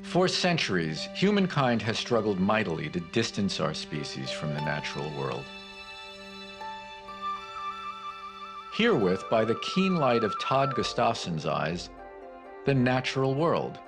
For centuries, humankind has struggled mightily to distance our species from the natural world. Herewith, by the keen light of Todd Gustafson's eyes, the natural world.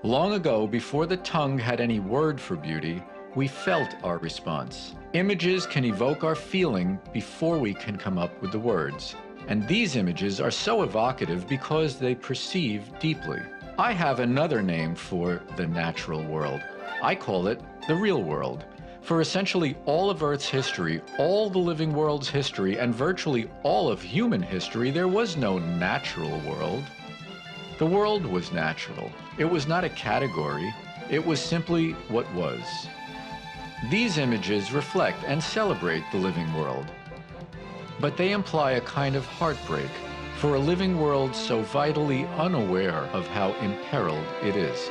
Long ago, before the tongue had any word for beauty, we felt our response. Images can evoke our feeling before we can come up with the words. And these images are so evocative because they perceive deeply. I have another name for the natural world. I call it the real world. For essentially all of Earth's history, all the living world's history, and virtually all of human history, there was no natural world. The world was natural. It was not a category. It was simply what was. These images reflect and celebrate the living world. But they imply a kind of heartbreak for a living world so vitally unaware of how imperiled it is.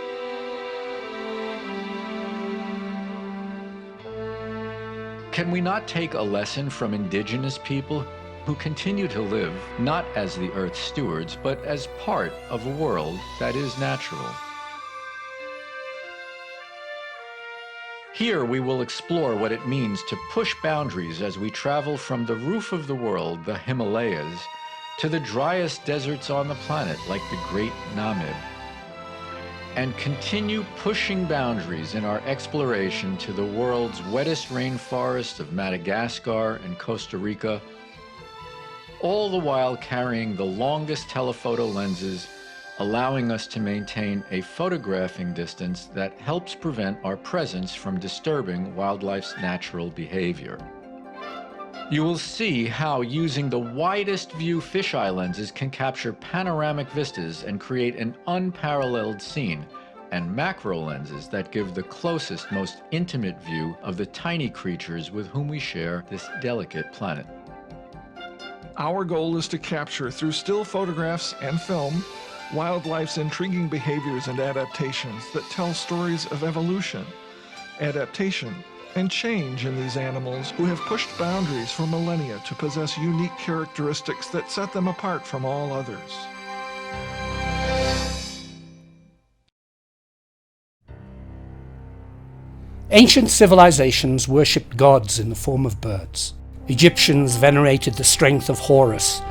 Can we not take a lesson from indigenous people who continue to live not as the Earth's stewards, but as part of a world that is natural? Here we will explore what it means to push boundaries as we travel from the roof of the world, the Himalayas, to the driest deserts on the planet like the Great Namib, and continue pushing boundaries in our exploration to the world's wettest rainforest of Madagascar and Costa Rica, all the while carrying the longest telephoto lenses, allowing us to maintain a photographing distance that helps prevent our presence from disturbing wildlife's natural behavior. You will see how using the widest view fisheye lenses can capture panoramic vistas and create an unparalleled scene, and macro lenses that give the closest, most intimate view of the tiny creatures with whom we share this delicate planet. Our goal is to capture, through still photographs and film, wildlife's intriguing behaviors and adaptations that tell stories of evolution, adaptation, and change in these animals who have pushed boundaries for millennia to possess unique characteristics that set them apart from all others. Ancient civilizations worshipped gods in the form of birds. Egyptians venerated the strength of Horus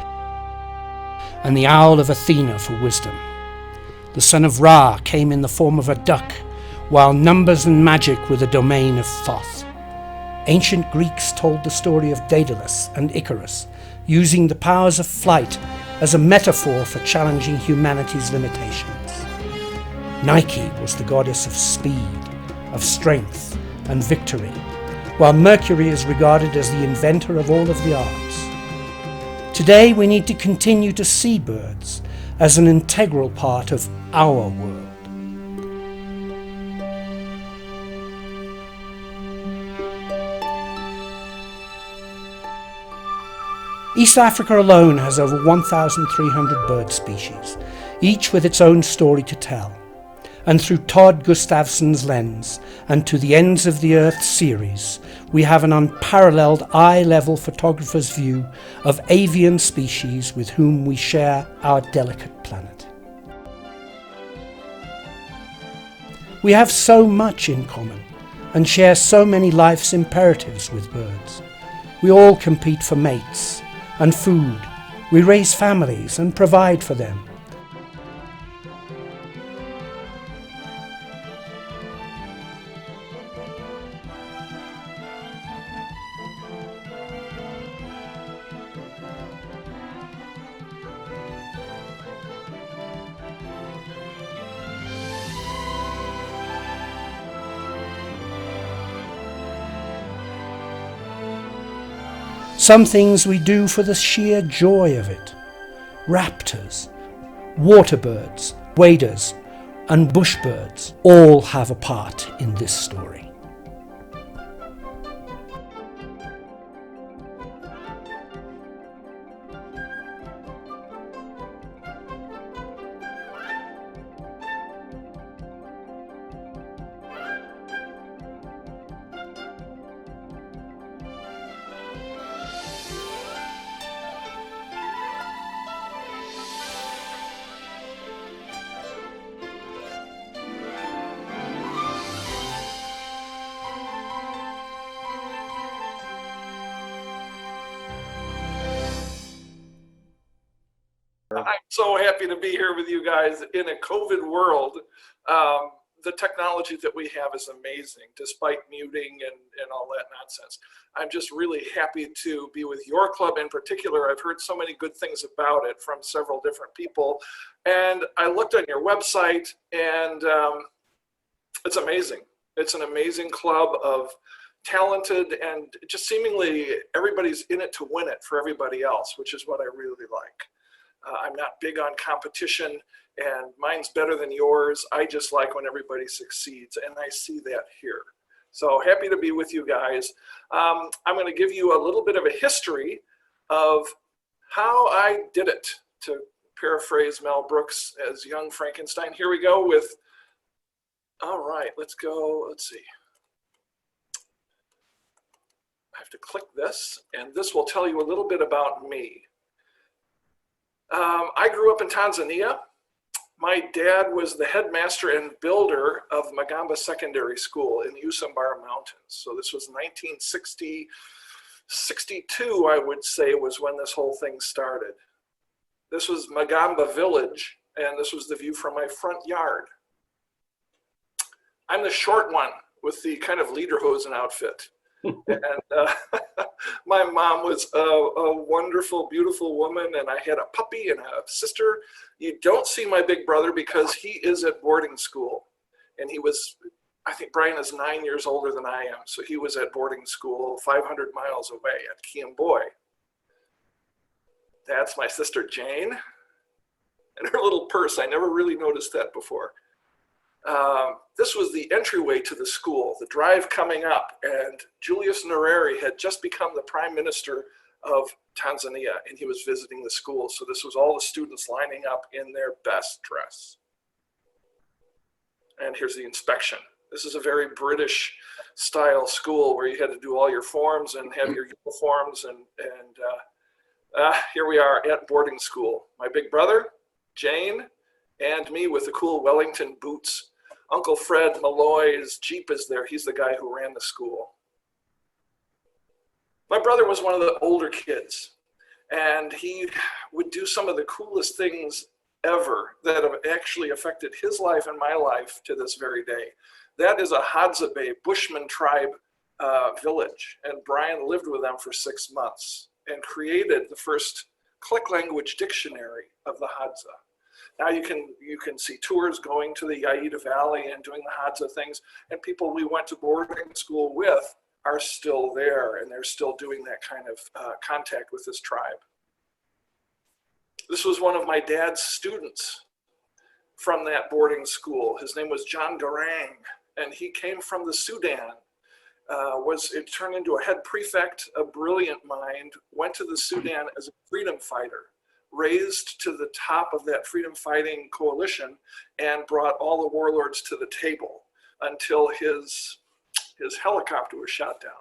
and the owl of Athena for wisdom. The son of Ra came in the form of a duck, while numbers and magic were the domain of Thoth. Ancient Greeks told the story of Daedalus and Icarus, using the powers of flight as a metaphor for challenging humanity's limitations. Nike was the goddess of speed, of strength and victory, while Mercury is regarded as the inventor of all of the arts. Today we need to continue to see birds as an integral part of our world. East Africa alone has over 1,300 bird species, each with its own story to tell. And through Todd Gustafson's lens and To the Ends of the Earth series, we have an unparalleled eye-level photographer's view of avian species with whom we share our delicate planet. We have so much in common and share so many life's imperatives with birds. We all compete for mates and food. We raise families and provide for them. Some things we do for the sheer joy of it. Raptors, waterbirds, waders, and bushbirds all have a part in this story. I'm so happy to be here with you guys in a COVID world. The technology that we have is amazing, despite muting and all that nonsense. I'm just really happy to be with your club in particular. I've heard so many good things about it from several different people. And I looked on your website, and it's amazing. It's an amazing club of talented, and just seemingly everybody's in it to win it for everybody else, which is what I really like. I'm not big on competition, and mine's better than yours. I just like when everybody succeeds, and I see that here. So happy to be with you guys. I'm going to give you a little bit of a history of how I did it, to paraphrase Mel Brooks as young Frankenstein. Here we go with, all right, let's go, let's see. I have to click this, and this will tell you a little bit about me. I grew up in Tanzania. My dad was the headmaster and builder of Magamba Secondary School in the Usambara Mountains. So this was 1960, 62, I would say, was when this whole thing started. This was Magamba Village, and this was the view from my front yard. I'm the short one with the kind of lederhosen outfit. And my mom was a wonderful, beautiful woman, and I had a puppy and a sister. You don't see my big brother because he is at boarding school. And he was, I think Brian is 9 years older than I am, so he was at boarding school 500 miles away at Kiamboy. That's my sister Jane, and her little purse. I never really noticed that before. This was the entryway to the school, the drive coming up, and Julius Nyerere had just become the Prime Minister of Tanzania, and he was visiting the school. So this was all the students lining up in their best dress. And here's the inspection. This is a very British style school where you had to do all your forms and have your uniforms, and here we are at boarding school. My big brother, Jane, and me with the cool Wellington boots. Uncle Fred Malloy's Jeep is there. He's the guy who ran the school. My brother was one of the older kids, and he would do some of the coolest things ever that have actually affected his life and my life to this very day. That is a Hadzabe Bushman tribe village, and Brian lived with them for 6 months and created the first click language dictionary of the Hadza. Now you can see tours going to the Yaida Valley and doing the Hadza things, and people we went to boarding school with are still there, and they're still doing that kind of contact with this tribe. This was one of my dad's students from that boarding school. His name was John Garang, and he came from the Sudan. It turned into a head prefect, a brilliant mind, went to the Sudan as a freedom fighter, raised to the top of that freedom fighting coalition, and brought all the warlords to the table until his helicopter was shot down.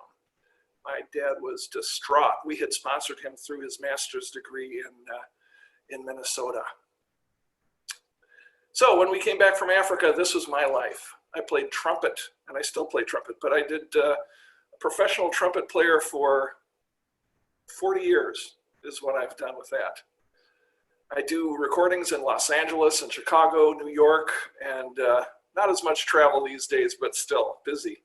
My dad was distraught. We had sponsored him through his master's degree in Minnesota. So when we came back from Africa, this was my life. I played trumpet, and I still play trumpet, but I did a professional trumpet player for 40 years is what I've done with that. I do recordings in Los Angeles and Chicago, New York, and not as much travel these days, but still busy.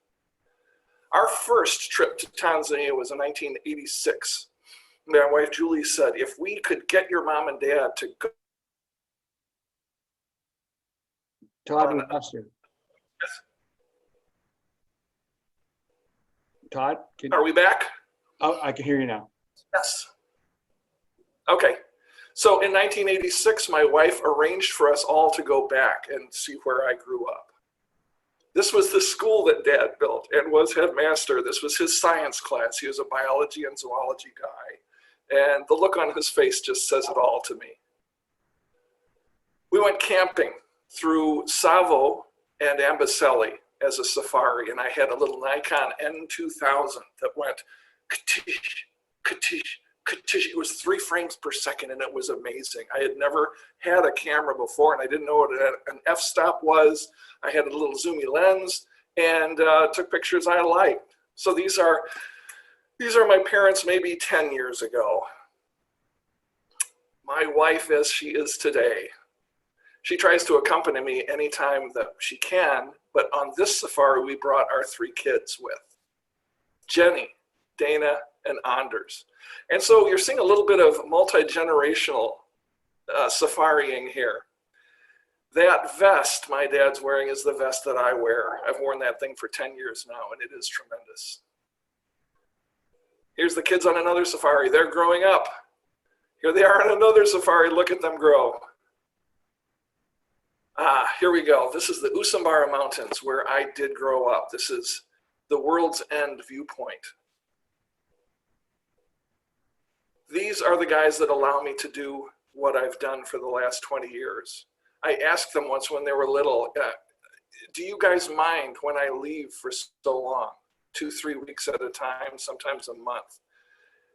Our first trip to Tanzania was in 1986. My wife Julie said, if we could get your mom and dad to go. Todd, we lost you. Yes. Todd? Are we back? Oh, I can hear you now. Yes. Okay. So in 1986, my wife arranged for us all to go back and see where I grew up. This was the school that Dad built and was headmaster. This was his science class. He was a biology and zoology guy. And the look on his face just says it all to me. We went camping through Tsavo and Amboseli as a safari, and I had a little Nikon N2000 that went ka-tish, ka-tish, ka-tish. It was 3 frames per second, and it was amazing. I had never had a camera before, and I didn't know what an f-stop was. I had a little zoomy lens and took pictures I liked. So these are my parents maybe 10 years ago. my wife as she is today. She tries to accompany me anytime that she can, but on this safari, we brought our 3 kids with. Jenny, Dana, and Anders. And so you're seeing a little bit of multi-generational safariing here. That vest my dad's wearing is the vest that I wear. I've worn that thing for 10 years now, and it is tremendous. Here's the kids on another safari. They're growing up. Here they are on another safari. Look at them grow. Here we go. This is the Usambara Mountains where I did grow up. This is the World's End viewpoint. These are the guys that allow me to do what I've done for the last 20 years. I asked them once when they were little, do you guys mind when I leave for so long? 2-3 weeks at a time, sometimes a month.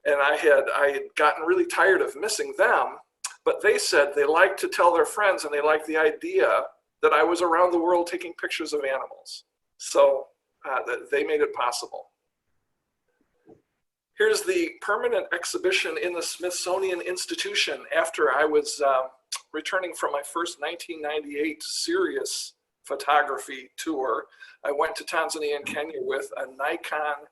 And I had gotten really tired of missing them, but they said they like to tell their friends and they like the idea that I was around the world taking pictures of animals. So they made it possible. Here's the permanent exhibition in the Smithsonian Institution after I was returning from my first 1998 serious photography tour. I went to Tanzania and Kenya with a Nikon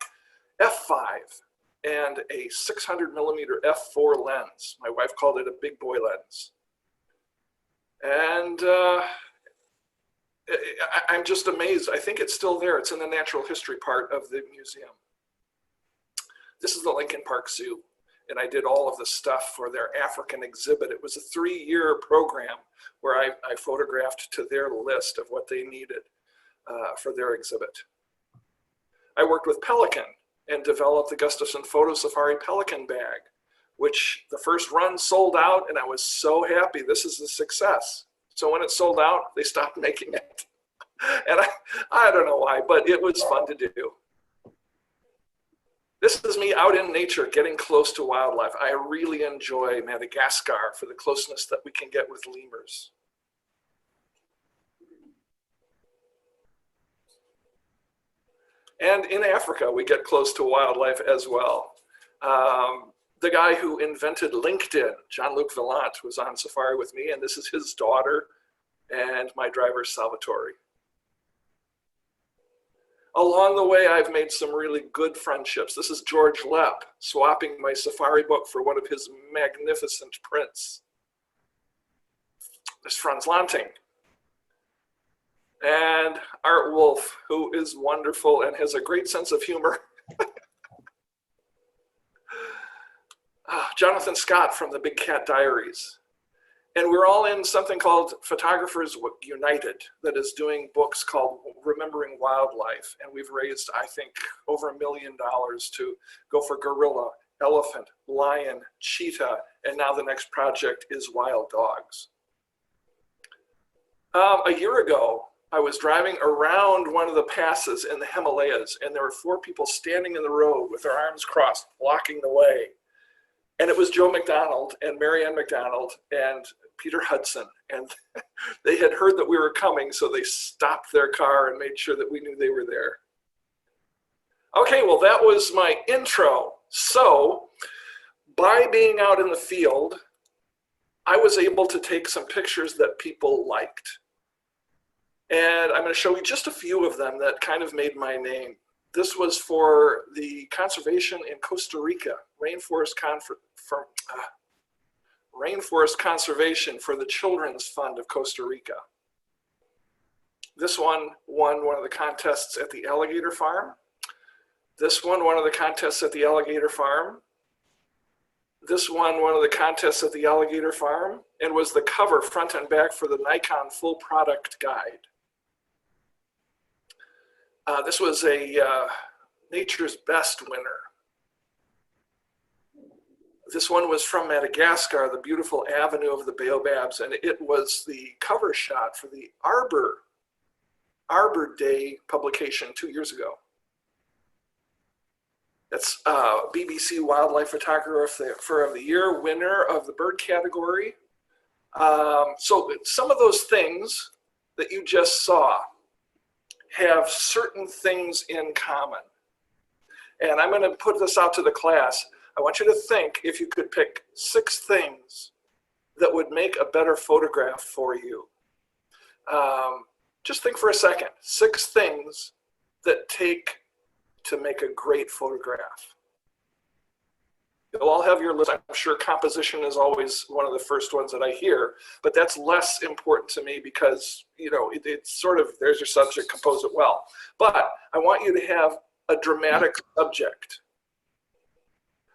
F5 and a 600 millimeter f4 lens. My wife called it a big boy lens. And I'm just amazed. I think it's still there. It's in the natural history part of the museum. This is the Lincoln Park Zoo, and I did all of the stuff for their African exhibit. It was a 3-year program where I photographed to their list of what they needed for their exhibit. I worked with Pelican and developed the Gustafson Photo Safari Pelican bag, which the first run sold out, and I was so happy. This is a success. So when it sold out, they stopped making it. And I don't know why, but it was fun to do. This is me out in nature, getting close to wildlife. I really enjoy Madagascar for the closeness that we can get with lemurs. And in Africa, we get close to wildlife as well. The guy who invented LinkedIn, Jean-Luc Villant, was on safari with me, and this is his daughter and my driver, Salvatore. Along the way, I've made some really good friendships. This is George Lepp, swapping my safari book for one of his magnificent prints. There's Franz Lanting. And Art Wolf, who is wonderful and has a great sense of humor. Jonathan Scott from the Big Cat Diaries. And we're all in something called Photographers United that is doing books called Remembering Wildlife. And we've raised, I think, over $1 million to go for gorilla, elephant, lion, cheetah, and now the next project is wild dogs. A year ago, I was driving around one of the passes in the Himalayas, and there were 4 people standing in the road with their arms crossed, blocking the way. And it was Joe McDonald and Marianne McDonald and Peter Hudson. And they had heard that we were coming, so they stopped their car and made sure that we knew they were there. Okay, well, that was my intro. So by being out in the field, I was able to take some pictures that people liked. And I'm going to show you just a few of them that kind of made my name. This was for the conservation in Costa Rica, rainforest conservation for the Children's Fund of Costa Rica. This one won one of the contests at the alligator farm. This one of the contests at the alligator farm. This one of the contests at the alligator farm, and was the cover front and back for the Nikon full product guide. This was a Nature's Best winner. This one was from Madagascar, the beautiful Avenue of the Baobabs, and it was the cover shot for the Arbor Day publication 2 years ago. That's BBC Wildlife Photographer of the Year, winner of the bird category. So some of those things that you just saw have certain things in common. And I'm going to put this out to the class. I want you to think if you could pick 6 things that would make a better photograph for you. Just think for a second. 6 things that take to make a great photograph. You'll all have your list. I'm sure composition is always one of the first ones that I hear, but that's less important to me because, you know, it's sort of, there's your subject, compose it well. But I want you to have a dramatic subject.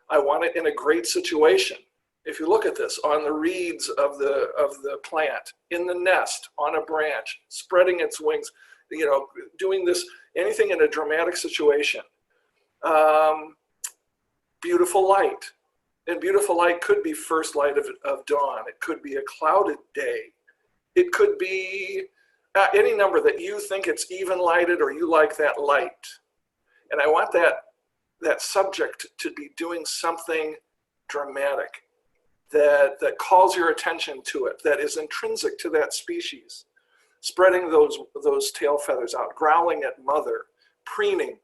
I want it in a great situation. If you look at this, on the reeds of the plant, in the nest, on a branch, spreading its wings, you know, doing this, anything in a dramatic situation. Beautiful light. And beautiful light could be first light of dawn. It could be a clouded day. It could be any number that you think it's even lighted or you like that light. And I want that subject to be doing something dramatic that calls your attention to it, that is intrinsic to that species. Spreading those tail feathers out, growling at mother, preening,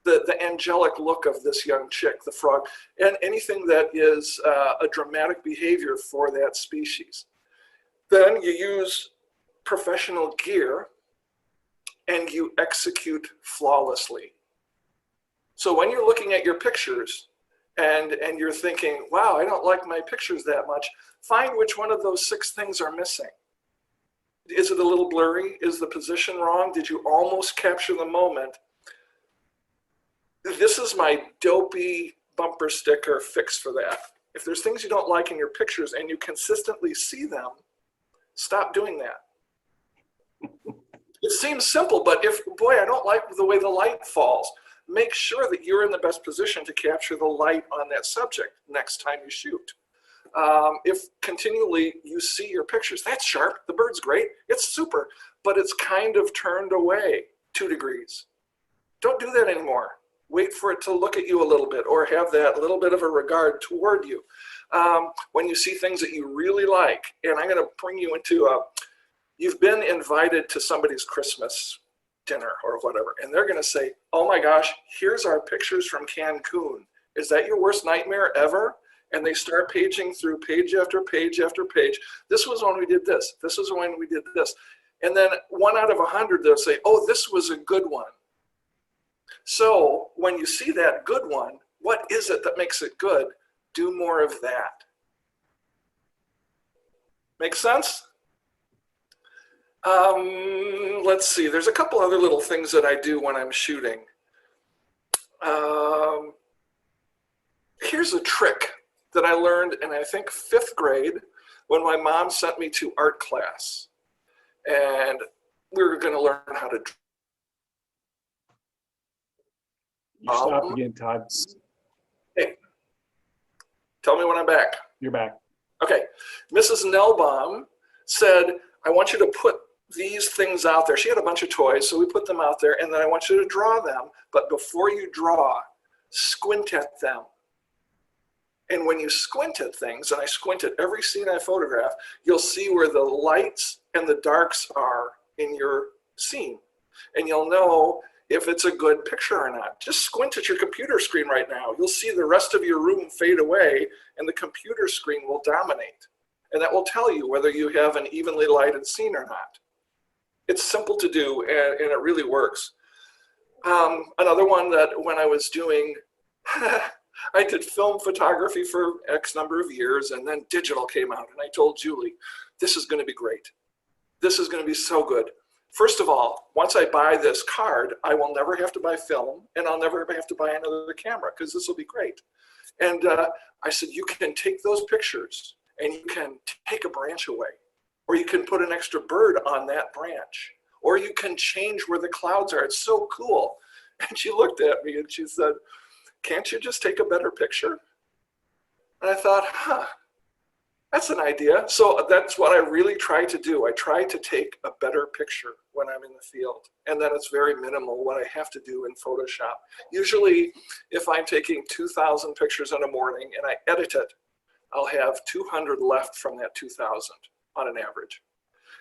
the angelic look of this young chick, the frog, and anything that is a dramatic behavior for that species. Then you use professional gear and you execute flawlessly. So when you're looking at your pictures and you're thinking, wow, I don't like my pictures that much, find which one of those 6 things are missing. Is it a little blurry? Is the position wrong? Did you almost capture the moment? This is my dopey bumper sticker fix for that. If there's things you don't like in your pictures and you consistently see them, stop doing that. It seems simple, but if, boy, I don't like the way the light falls, make sure that you're in the best position to capture the light on that subject next time you shoot. If continually you see your pictures, that's sharp, the bird's great, it's super, but it's kind of turned away 2 degrees. Don't do that anymore. Wait for it to look at you a little bit or have that little bit of a regard toward you. When you see things that you really like, and I'm going to bring you into you've been invited to somebody's Christmas dinner or whatever, and they're going to say, oh my gosh, here's our pictures from Cancun. Is that your worst nightmare ever? And they start paging through page after page after page. This was when we did this. This was when we did this. And then 1 out of 100, they'll say, oh, this was a good one. So when you see that good one, what is it that makes it good? Do more of that. Make sense? Let's see. There's a couple other little things that I do when I'm shooting. Here's a trick that I learned in, I think, 5th grade when my mom sent me to art class. And we were going to learn how to draw. You stopped again, Todd. Hey, tell me when I'm back. You're back. Okay. Mrs. Nelbaum said, I want you to put these things out there. She had a bunch of toys, so we put them out there, and then I want you to draw them. But before you draw, squint at them. And when you squint at things, and I squint at every scene I photograph, you'll see where the lights and the darks are in your scene. And you'll know if it's a good picture or not. Just squint at your computer screen right now. You'll see the rest of your room fade away and the computer screen will dominate. And that will tell you whether you have an evenly lighted scene or not. It's simple to do and it really works. Another one that when I was doing, I did film photography for X number of years and then digital came out and I told Julie, this is going to be great. This is going to be so good. First of all, once I buy this card, I will never have to buy film and I'll never have to buy another camera because this will be great. And I said, you can take those pictures and you can take a branch away, or you can put an extra bird on that branch, or you can change where the clouds are. It's so cool. And she looked at me and she said, can't you just take a better picture? And I thought, that's an idea. So that's what I really try to do. I try to take a better picture when I'm in the field. And then it's very minimal what I have to do in Photoshop. Usually, if I'm taking 2,000 pictures in a morning and I edit it, I'll have 200 left from that 2,000 on an average.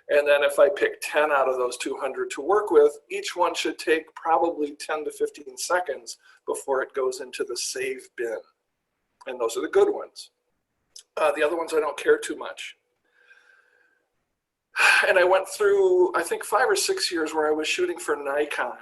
And then if I pick 10 out of those 200 to work with, each one should take probably 10 to 15 seconds before it goes into the save bin. And those are the good ones. The other ones I don't care too much. And I went through, I think, 5 or 6 years where I was shooting for Nikon,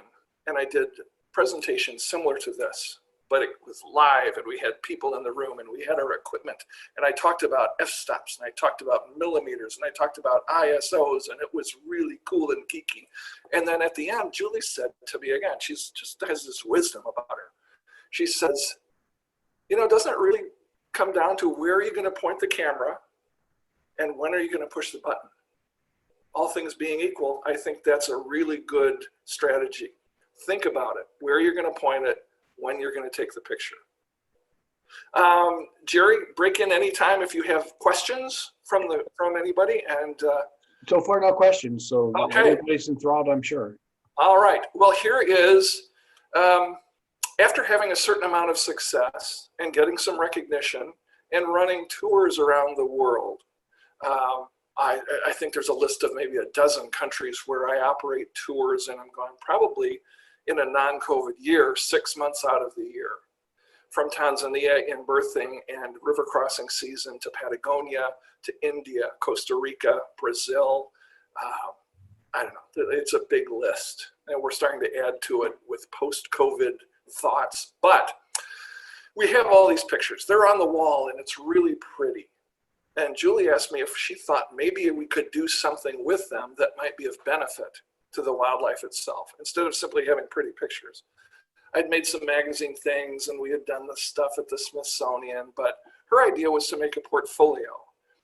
and I did presentations similar to this, but it was live, and we had people in the room, and we had our equipment, and I talked about f-stops, and I talked about millimeters, and I talked about ISOs, and it was really cool and geeky. And then at the end, Julie said to me again, she's just has this wisdom about her. She says, doesn't it really come down to where are you going to point the camera, and when are you going to push the button? All things being equal, I think that's a really good strategy. Think about it, where you're going to point it, when you're going to take the picture. Jerry, break in anytime if you have questions from anybody. And So far, no questions. So okay. Everybody's enthralled, I'm sure. All right. Well, here is, after having a certain amount of success and getting some recognition and running tours around the world, I think there's a list of maybe a dozen countries where I operate tours, and I'm going probably in a non-COVID year, 6 months out of the year, from Tanzania in birthing and river crossing season to Patagonia, to India, Costa Rica, Brazil. I don't know, it's a big list, and we're starting to add to it with post-COVID thoughts. But we have all these pictures. They're on the wall, and it's really pretty. And Julie asked me if she thought maybe we could do something with them that might be of benefit to the wildlife itself, instead of simply having pretty pictures. I'd made some magazine things, and we had done this stuff at the Smithsonian, but her idea was to make a portfolio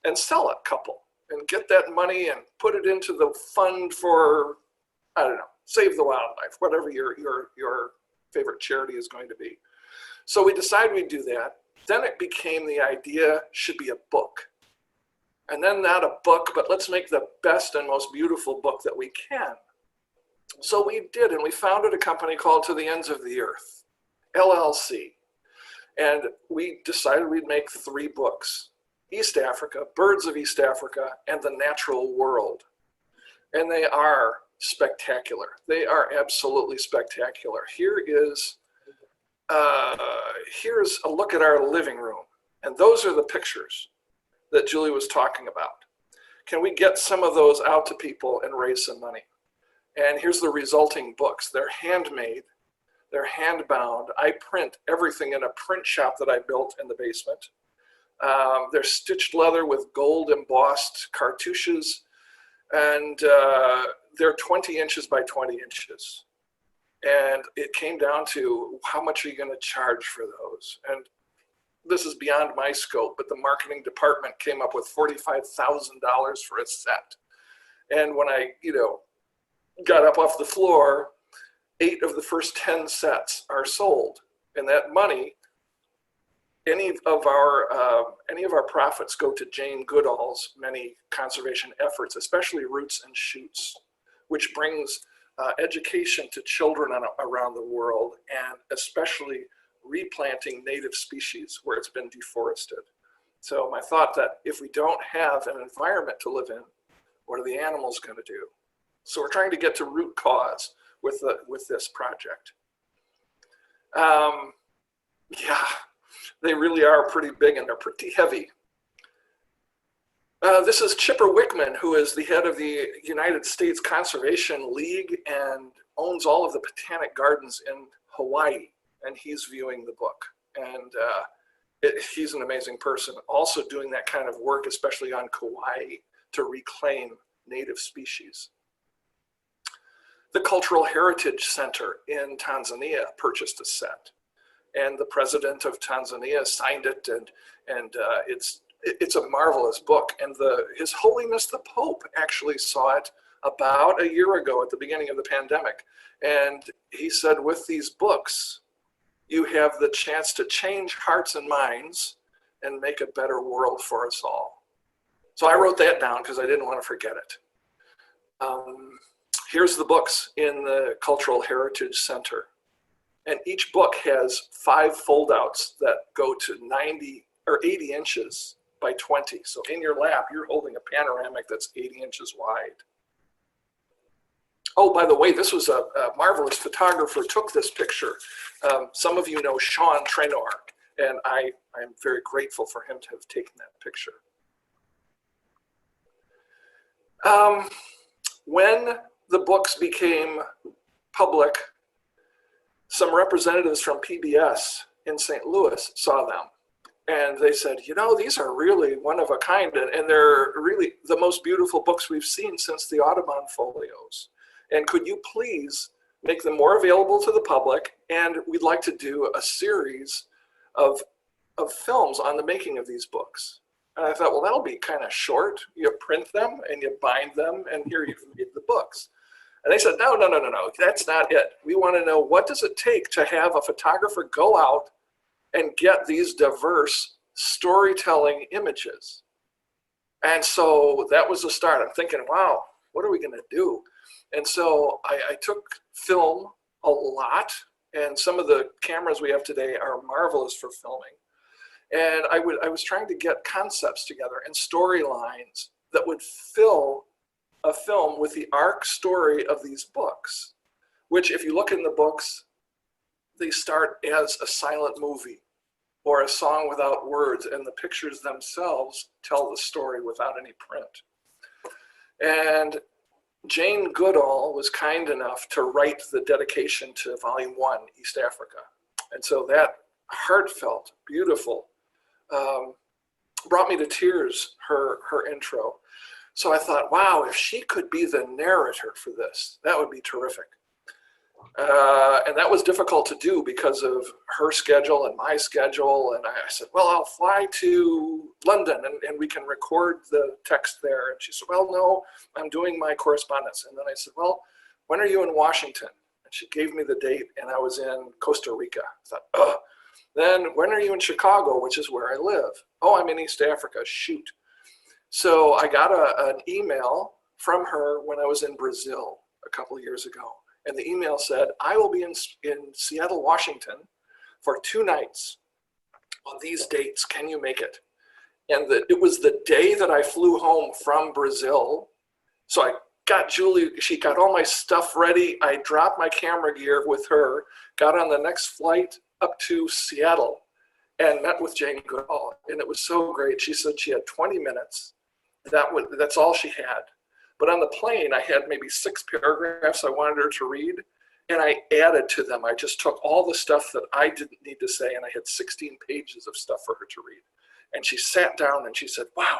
and sell a couple and get that money and put it into the fund for, I don't know, Save the Wildlife, whatever your favorite charity is going to be. So we decided we'd do that. Then it became the idea should be a book. And then not a book, but let's make the best and most beautiful book that we can. So we did, and we founded a company called To the Ends of the Earth, LLC. And we decided we'd make 3 books: East Africa, Birds of East Africa, and The Natural World. And they are spectacular. They are absolutely spectacular. Here's a look at our living room. And those are the pictures that Julie was talking about. Can we get some of those out to people and raise some money? And here's the resulting books. They're handmade, they're hand-bound. I print everything in a print shop that I built in the basement. They're stitched leather with gold embossed cartouches, and they're 20 inches by 20 inches. And it came down to how much are you going to charge for those? And this is beyond my scope, but the marketing department came up with $45,000 for a set. And when I, got up off the floor, 8 of the first 10 sets are sold. And that money, any of our profits go to Jane Goodall's many conservation efforts, especially Roots and Shoots, which brings education to children around the world, and especially replanting native species where it's been deforested. So my thought that if we don't have an environment to live in, what are the animals going to do? So we're trying to get to root cause with this project. Yeah, they really are pretty big, and they're pretty heavy. This is Chipper Wickman, who is the head of the United States Conservation League and owns all of the botanic gardens in Hawaii, and he's viewing the book. And he's an amazing person, also doing that kind of work, especially on Kauai, to reclaim native species. The Cultural Heritage Center in Tanzania purchased a set, and the president of Tanzania signed it, and it's a marvelous book. And His Holiness the Pope actually saw it about a year ago at the beginning of the pandemic. And he said, with these books, you have the chance to change hearts and minds and make a better world for us all. So I wrote that down because I didn't want to forget it. Here's the books in the Cultural Heritage Center. And each book has 5 foldouts that go to 90 or 80 inches by 20. So in your lap, you're holding a panoramic that's 80 inches wide. Oh, by the way, this was a marvelous photographer took this picture. Some of you know Sean Trenor, and I'm very grateful for him to have taken that picture. When the books became public, some representatives from PBS in St. Louis saw them. And they said, these are really one of a kind, and they're really the most beautiful books we've seen since the Audubon folios. And could you please make them more available to the public? And we'd like to do a series of films on the making of these books. And I thought, well, that'll be kind of short. You print them and you bind them, and here you've made the books. And they said, no, that's not it. We want to know, what does it take to have a photographer go out and get these diverse storytelling images? And so that was the start. I'm thinking, wow, what are we going to do? And so I took film a lot, and some of the cameras we have today are marvelous for filming. And I was trying to get concepts together and storylines that would fill a film with the arc story of these books, which, if you look in the books, they start as a silent movie or a song without words, and the pictures themselves tell the story without any print. And Jane Goodall was kind enough to write the dedication to Volume 1, East Africa. And so that heartfelt, beautiful, brought me to tears, her intro. So I thought, wow, if she could be the narrator for this, that would be terrific. And that was difficult to do because of her schedule and my schedule. And I said, well, I'll fly to London and we can record the text there. And she said, well, no, I'm doing my correspondence. And then I said, well, when are you in Washington? And she gave me the date, and I was in Costa Rica. I thought, oh. Then when are you in Chicago, which is where I live? Oh, I'm in East Africa, shoot. So I got an email from her when I was in Brazil a couple of years ago. And the email said, I will be in Seattle, Washington for 2 nights on these dates. Can you make it? And it was the day that I flew home from Brazil. So I got Julie, she got all my stuff ready. I dropped my camera gear with her, got on the next flight up to Seattle and met with Jane Goodall. And it was so great. She said she had 20 minutes. That's all she had. But on the plane, I had maybe 6 paragraphs I wanted her to read, and I added to them. I just took all the stuff that I didn't need to say, and I had 16 pages of stuff for her to read. And she sat down and she said, wow,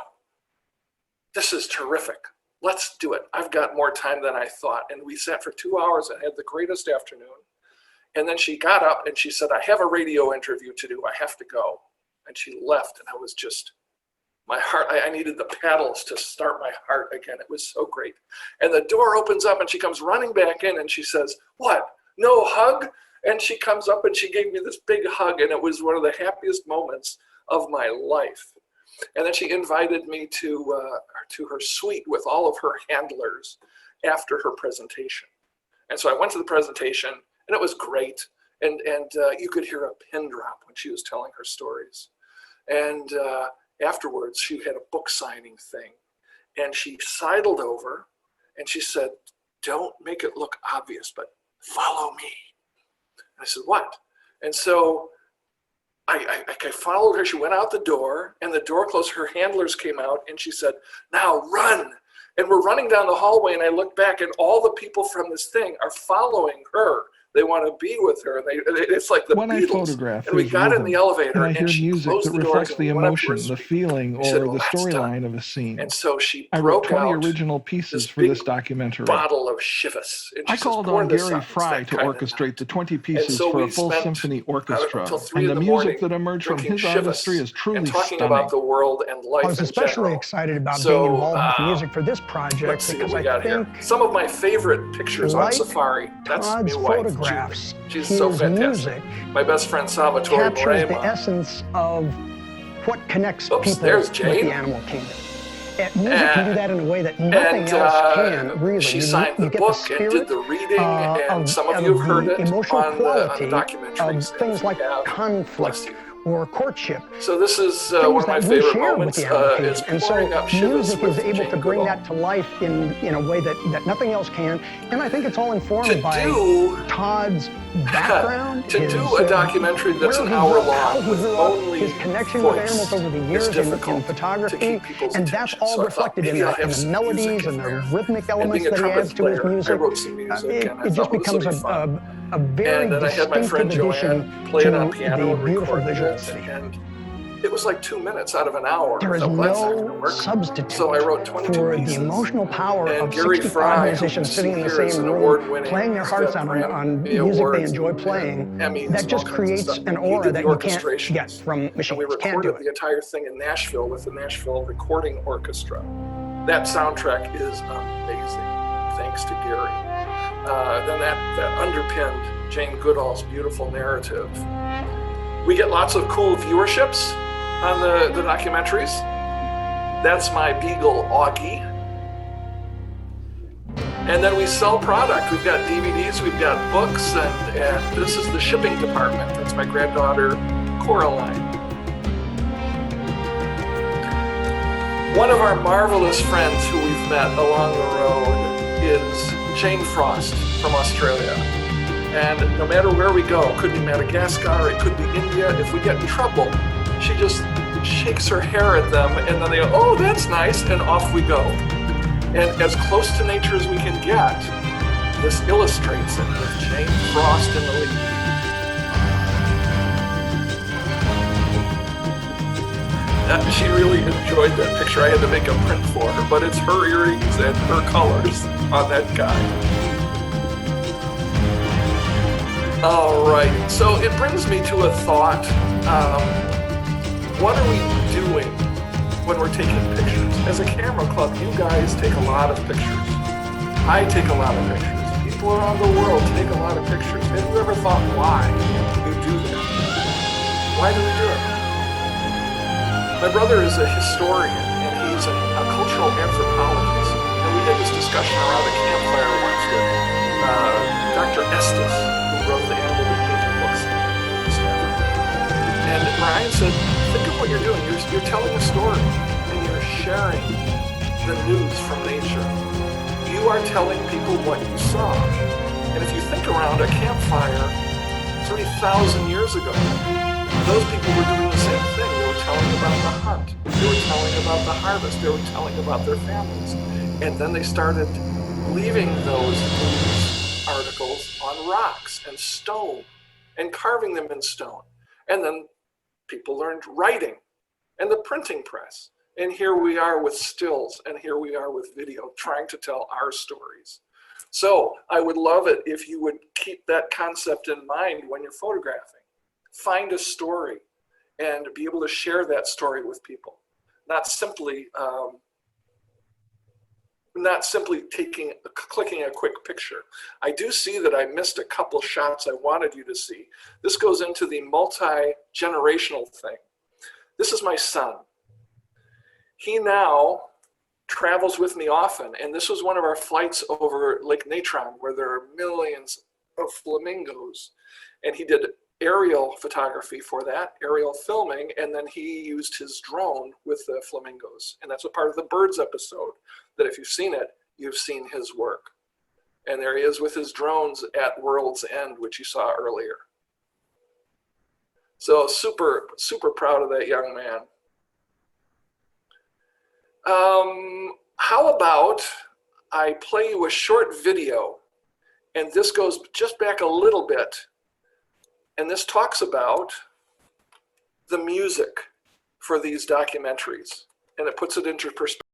this is terrific. Let's do it. I've got more time than I thought. And we sat for 2 hours and had the greatest afternoon. And then she got up and she said, I have a radio interview to do. I have to go. And she left, and I was just, my heart, I needed the paddles to start my heart again. It was so great. And the door opens up and she comes running back in and she says, what, no hug? And she comes up and she gave me this big hug, and it was one of the happiest moments of my life. And then she invited me to her suite with all of her handlers after her presentation. And so I went to the presentation, and it was great. And you could hear a pin drop when she was telling her stories. And afterwards, she had a book signing thing. And she sidled over and she said, don't make it look obvious, but follow me. And I said, what? And so I followed her. She went out the door, and the door closed. Her handlers came out, and she said, now run. And we're running down the hallway, and I look back, and all the people from this thing are following her. They want to be with her, and it's like the when Beatles. I photograph, and we got in the elevator, and I hear and she music closed that the doors, reflects and the we went up to her emotion, the suite. feeling, or She said, the well, that's done. storyline of a scene. And so she I wrote broke 20 out original pieces for big this documentary. bottle of Chivas. And she I says, called pour on this Gary out. It's Fry that to kind of orchestrate night. the 20 And pieces so for we a full spent, symphony I don't know, orchestra. until 3 And in the the music morning that emerged from drinking his Chivas artistry is truly and talking stunning. about the world and life I was in especially general. excited about So, being involved with music for this project Let's see because what we I got here. think, Some of my favorite pictures on like safari. That's Todd's my wife, photographs, Julie. She's his so fantastic. music My best friend Salvatore captures the Morema. essence of what connects Oops, people there's with Jane. the animal kingdom. And music can do that in a way that nothing else can, really. She You signed the get book spirit, and did the reading, and some of of you have heard the it emotional on the quality documentaries. of things like Bless conflict you. or courtship. So this is Things one of my that we favorite share moments. with the adult Is and pouring so up shivers music with is able Jane to bring Goodall. that to life in a way that nothing else can. And I think it's all informed To by do Todd's background, to his, do a documentary that's where an he hour grew up, how long he with grew up, only his connection with voice animals over the is years in difficult to photography, keep people's and that's attention. all So I thought reflected maybe I'll have in the some melodies music in and the there. rhythmic And elements being a that he trumpet adds to his player, I music. wrote some music, and I It just thought, well, this will becomes be fun. a very And then I had my friend distinctive addition Joanne play it on to piano the and beautiful record visuals it, that he has. and it was like 2 minutes out of an hour. There I is thought, well, that's not going to no work. substitute So I wrote 22 for pieces. the emotional power And of Gary 65 Fry, who you musicians see sitting in the here, is same an room, award-winning. playing their He's hearts got out on Grammy music they awards enjoy and playing. Emmys That and all just kinds of creates stuff. an He aura did that the you can't orchestrations. get from And we machines. Can't do recorded it. the entire thing in Nashville with the Nashville Recording Orchestra. That soundtrack is amazing, thanks to Gary. Then that underpinned Jane Goodall's beautiful narrative. We get lots of cool viewerships on the documentaries. That's my beagle, Augie. And then we sell product. We've got DVDs, we've got books, and this is the shipping department. That's my granddaughter, Coraline. One of our marvelous friends who we've met along the road is Jane Frost from Australia. And no matter where we go, it could be Madagascar, it could be India, if we get in trouble, she just shakes her hair at them, and then they go, oh, that's nice, and off we go. And as close to nature as we can get, this illustrates it with Jane Frost in the lead. She really enjoyed that picture. I had to make a print for her, but it's her earrings and her colors on that guy. All right, so it brings me to a thought. What are we doing when we're taking pictures? As a camera club, you guys take a lot of pictures. I take a lot of pictures. People around the world take a lot of pictures. Have you ever thought why you do that? Why do we do it? My brother is a historian, and he's a cultural anthropologist. And we had this discussion around a campfire once with Dr. Estes, who wrote the Animal Behavior books. And Ryan said, think of what you're doing. You're telling a story, and you're sharing the news from nature. You are telling people what you saw. And if you think around a campfire 3,000 years ago, those people were doing the same thing. They were telling about the hunt. They were telling about the harvest. They were telling about their families. And then they started leaving those news articles on rocks and stone and carving them in stone. And then people learned writing and the printing press. And here we are with stills, and here we are with video, trying to tell our stories. So I would love it if you would keep that concept in mind when you're photographing. Find a story and be able to share that story with people. Not simply clicking a quick picture. I do see that I missed a couple shots I wanted you to see. This goes into the multi-generational thing. This is my son. He now travels with me often, and this was one of our flights over Lake Natron, where there are millions of flamingos. And he did aerial photography for that, aerial filming, and then he used his drone with the flamingos. And that's a part of the birds episode, that if you've seen it, you've seen his work. And there he is with his drones at World's End, which you saw earlier. So super, super proud of that young man. How about I play you a short video, and this goes just back a little bit, and this talks about the music for these documentaries, and it puts it into perspective.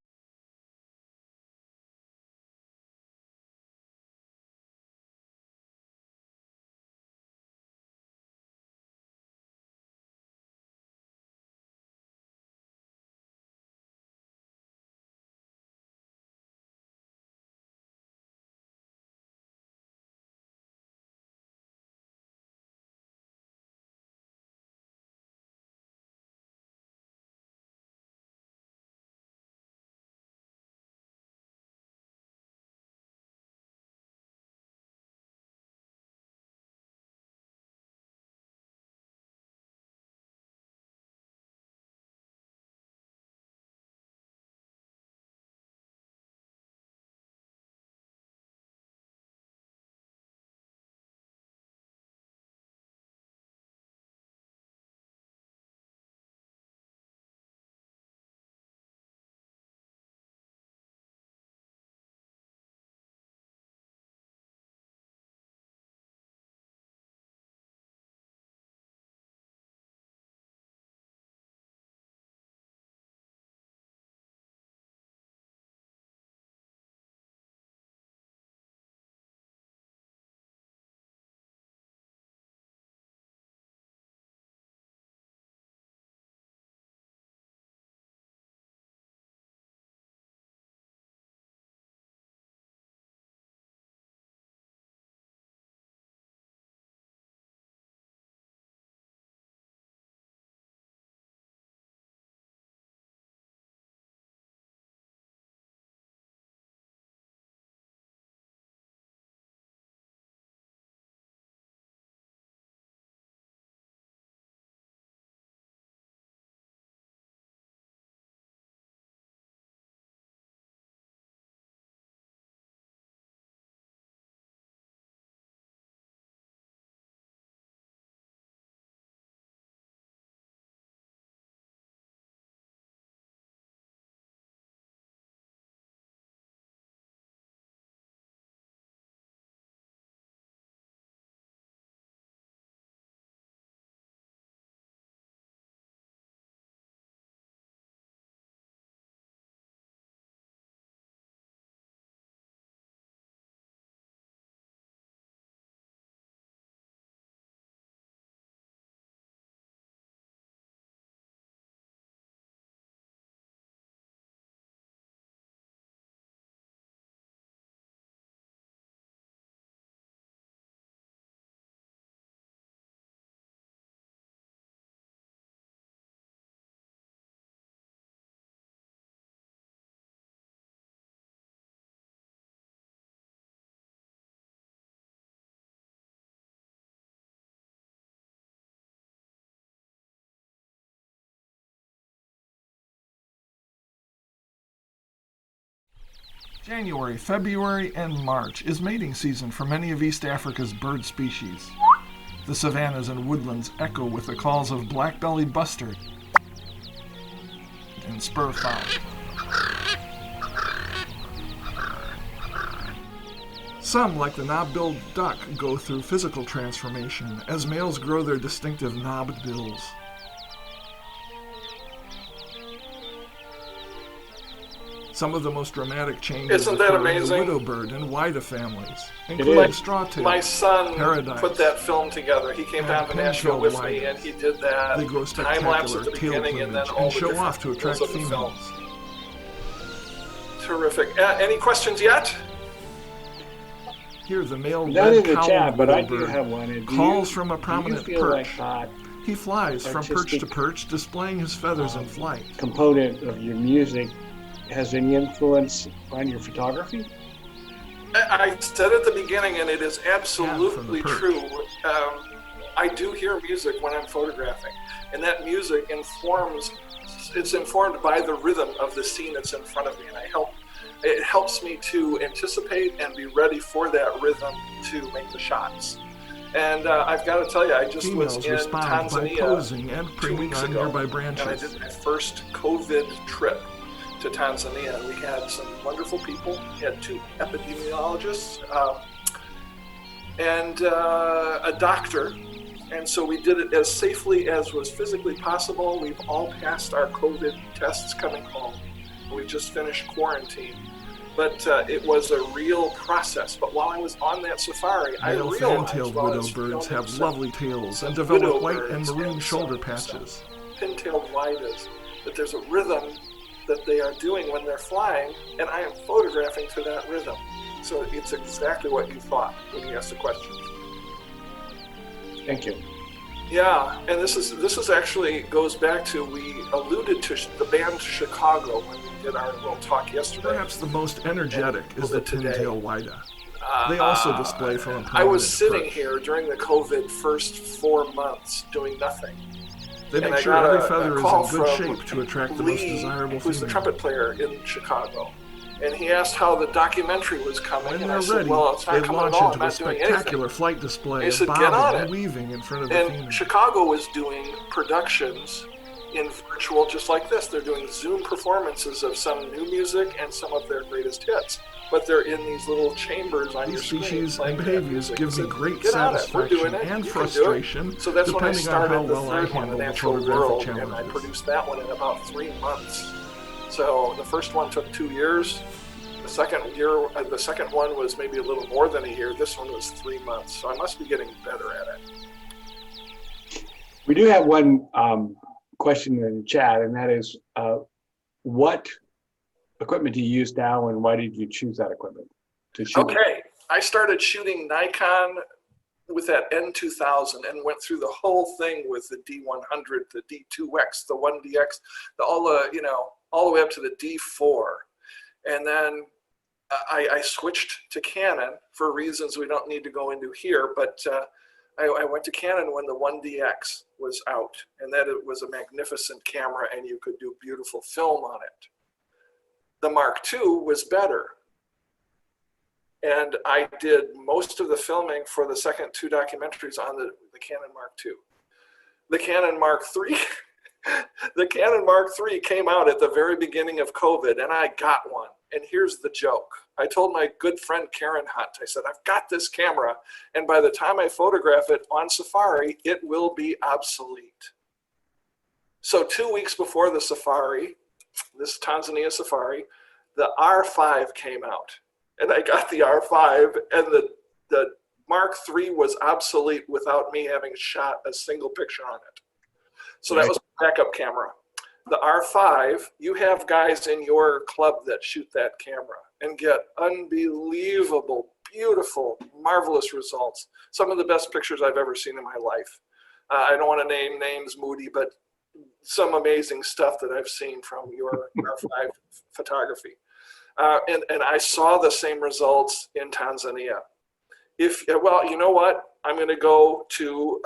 January, February, and March is mating season for many of East Africa's bird species. The savannas and woodlands echo with the calls of black-bellied bustard and spurfowl. Some, like the knob-billed duck, go through physical transformation as males grow their distinctive knobbed bills. Some of the most dramatic changes Isn't that occur in the amazing? widowbird and wida families, including strawtail, My son paradise, put that film together. He came and down to Nashville with me, pintail and he did that They grow time lapse spectacular at the tail beginning, and then plumage all and the show different off to attract angles of the females. film. Terrific. Any questions yet? Here, the male Not in the red-cowled chat, but I do widowbird have one. And calls from a prominent do you feel like perch. that He flies from perch to artistic, perch, displaying his feathers in flight. component of your music has any influence on your photography? I said at the beginning, and it is from the absolutely perch. true. I do hear music when I'm photographing, and that music it's informed by the rhythm of the scene that's in front of me, and it helps me to anticipate and be ready for that rhythm to make the shots. And I've got to tell you, I just Females was in respond by Tanzania posing and 2 preening weeks on ago, nearby and I branches. did my first COVID trip to Tanzania, and we had some wonderful people. We had 2 epidemiologists and a doctor, and so we did it as safely as was physically possible. We've all passed our COVID tests coming home. We just finished quarantine, but it was a real process. But while I was on that safari, I Male realized fan-tailed while I widow was birds filming have some lovely tails and widow develop white and birds maroon and shoulder some patches. pin-tailed widas, that there's a rhythm that they are doing when they're flying, and I am photographing to that rhythm. So it's exactly what you thought when you asked the question. Thank you. Yeah, and this is actually goes back to, we alluded to the band Chicago when we did our little talk yesterday. Perhaps the most energetic is the today. pintail wida. They also display from a prominent I was sitting perch. here during the COVID first 4 months doing nothing. They And make I sure got every a feather is call in good from shape to attract the most Lee, desirable who's the female. trumpet player in Chicago. And he asked how the documentary was coming, When and they're I said, ready, well, it's they not coming at launch all. into I'm the not doing anything. spectacular flight display He of said, "Get on bobbing it." and weaving in front of the And female. Chicago was doing productions in virtual just like this. They're doing Zoom performances of some new music and some of their greatest hits. But they're in these little chambers on your These screen. species playing and that behaviors music. give I me said, great "Get on it. We're doing satisfaction it. and You can do it." frustration, So that's when I depending on how started the well I third one, handle The the Natural photographic World, and I challenges. produced that one in about 3 months. So the first one took 2 years. The second one was maybe a little more than a year. This one was 3 months. So I must be getting better at it. We do have one question in the chat, and that is, what equipment do you use now, and why did you choose that equipment to shoot? Okay, I started shooting Nikon with that N2000 and went through the whole thing with the D100, the D2X, the 1DX, all the way up to the D4. And then I switched to Canon for reasons we don't need to go into here, but I went to Canon when the 1DX was out, and that it was a magnificent camera and you could do beautiful film on it. The Mark II was better. And I did most of the filming for the second 2 documentaries on the Canon Mark II. The Canon Mark III, the Canon Mark III came out at the very beginning of COVID, and I got one. And here's the joke. I told my good friend Karen Hunt, I said, I've got this camera, and by the time I photograph it on safari, it will be obsolete. So 2 weeks before the safari, this Tanzania safari, the R5 came out. And I got the R5, and the Mark III was obsolete without me having shot a single picture on it. So that was my backup camera. The R5, you have guys in your club that shoot that camera and get unbelievable, beautiful, marvelous results. Some of the best pictures I've ever seen in my life. I don't want to name names, Moody, but some amazing stuff that I've seen from your R5 photography. And I saw the same results in Tanzania. Well, you know what? I'm going to go to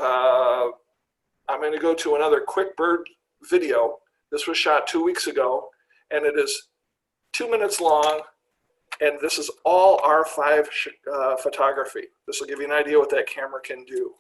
another quick bird video. This was shot 2 weeks ago, and it is 2 minutes long, And this is all R5 photography. This will give you an idea what that camera can do.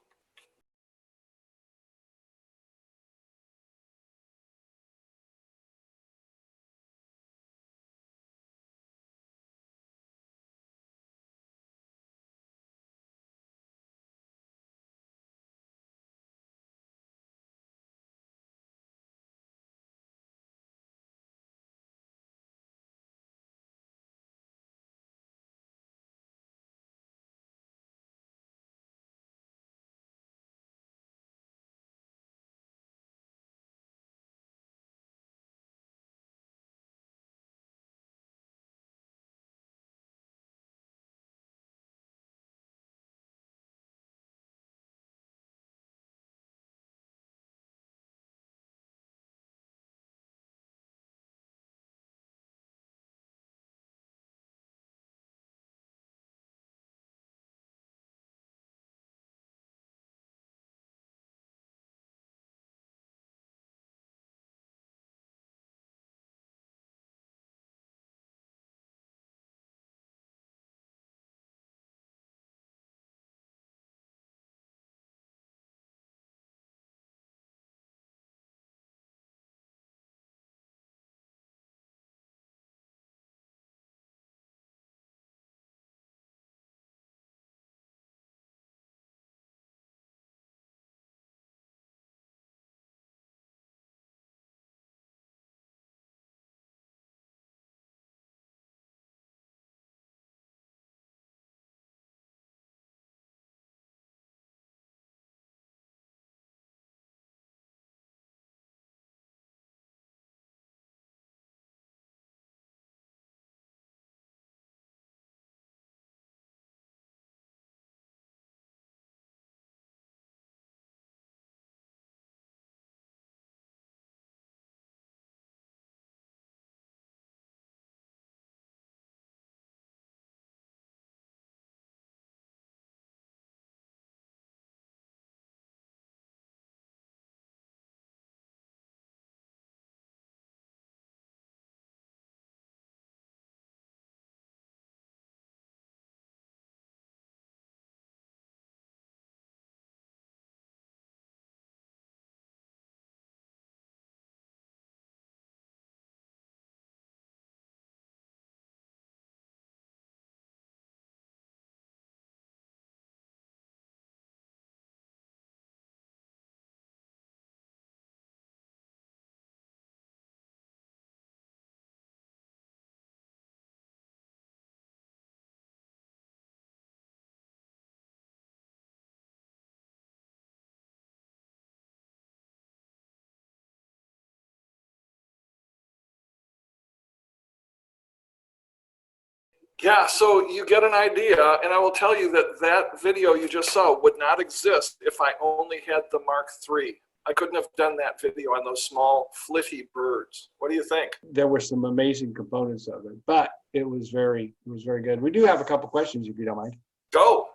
Yeah, so you get an idea, and I will tell you that that video you just saw would not exist if I only had the Mark III. I couldn't have done that video on those small flitty birds. What do you think? There were some amazing components of it, but it was very good. We do have a couple questions, if you don't mind. Go.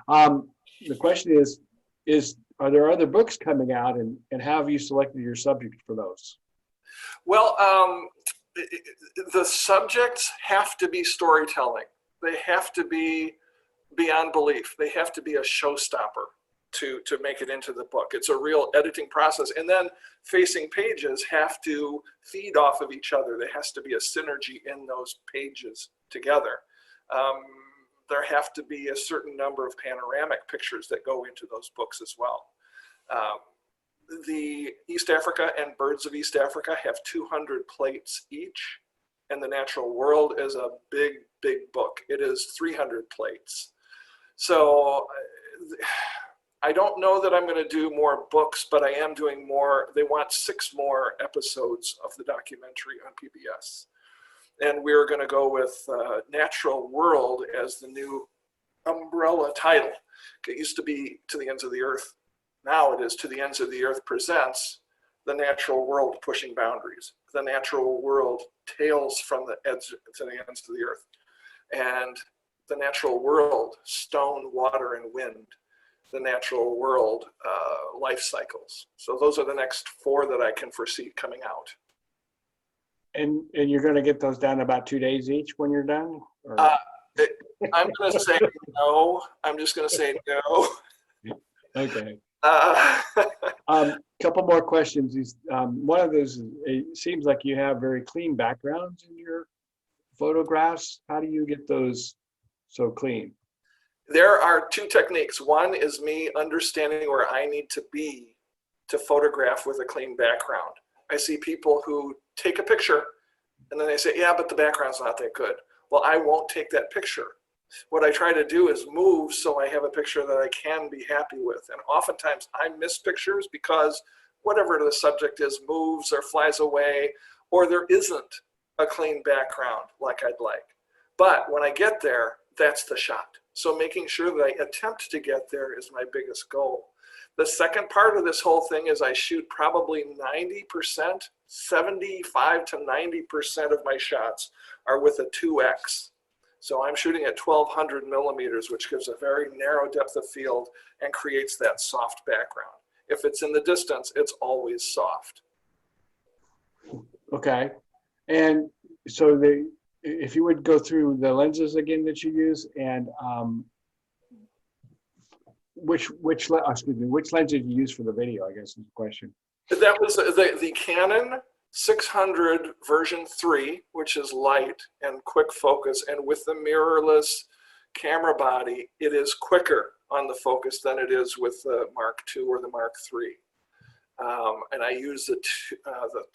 The question is are there other books coming out, and how have you selected your subject for those? Well, the subjects have to be storytelling. They have to be beyond belief. They have to be a showstopper to make it into the book. It's a real editing process. And then facing pages have to feed off of each other. There has to be a synergy in those pages together. There have to be a certain number of panoramic pictures that go into those books as well. The East Africa and Birds of East Africa have 200 plates each, and the Natural World is a big book. It is 300 plates. So I don't know that I'm going to do more books, but I am doing more. They want 6 more episodes of the documentary on PBS. And we're going to go with Natural World as the new umbrella title. It used to be To the Ends of the Earth. Now it is To the Ends of the Earth presents The Natural World Pushing Boundaries. The Natural World Tales from the Ends to the Ends of the Earth. And The Natural World Stone, Water, and Wind. The Natural World Life Cycles. So those are the next 4 that I can foresee coming out. And you're going to get those done about 2 days each when you're done? Or? I'm going to say no. I'm just going to say no. Okay. Uh, Couple more questions. One of those, it seems like you have very clean backgrounds in your photographs. How do you get those so clean? There are two techniques. One is me understanding where I need to be to photograph with a clean background. I see people who take a picture and then they say, yeah, but the background's not that good. Well, I won't take that picture. What I try to do is move so I have a picture that I can be happy with. And oftentimes I miss pictures because whatever the subject is moves or flies away, or there isn't a clean background like I'd like. But when I get there, that's the shot. So making sure that I attempt to get there is my biggest goal. The second part of this whole thing is I shoot probably 90%, 75 to 90% of my shots are with a 2X. So I'm shooting at 1200 millimeters, which gives a very narrow depth of field and creates that soft background. If it's in the distance, it's always soft. Okay. And so if you would go through the lenses again that you use, and which lens did you use for the video, I guess is the question. That was the Canon 600 version 3, which is light and quick focus, and with the mirrorless camera body, it is quicker on the focus than it is with the Mark II or the Mark III. And I use the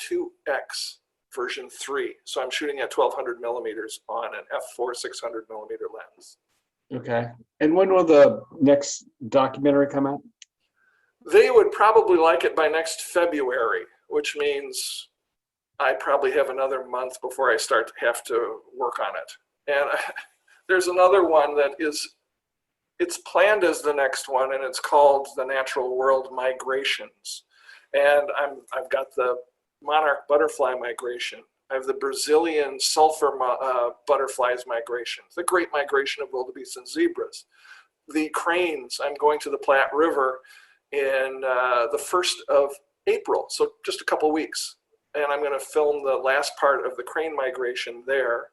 2X version 3, so I'm shooting at 1200 millimeters on an f4 600 millimeter lens. Okay. And when will the next documentary come out? They would probably like it by next February, which means I probably have another month before I start to have to work on it. And there's another one that it's planned as the next one, and it's called The Natural World Migrations. And I've got the monarch butterfly migration. I have the Brazilian sulfur butterflies migration, the great migration of wildebeest and zebras. The cranes, I'm going to the Platte River in the 1st of April, so just a couple weeks. And I'm going to film the last part of the crane migration there.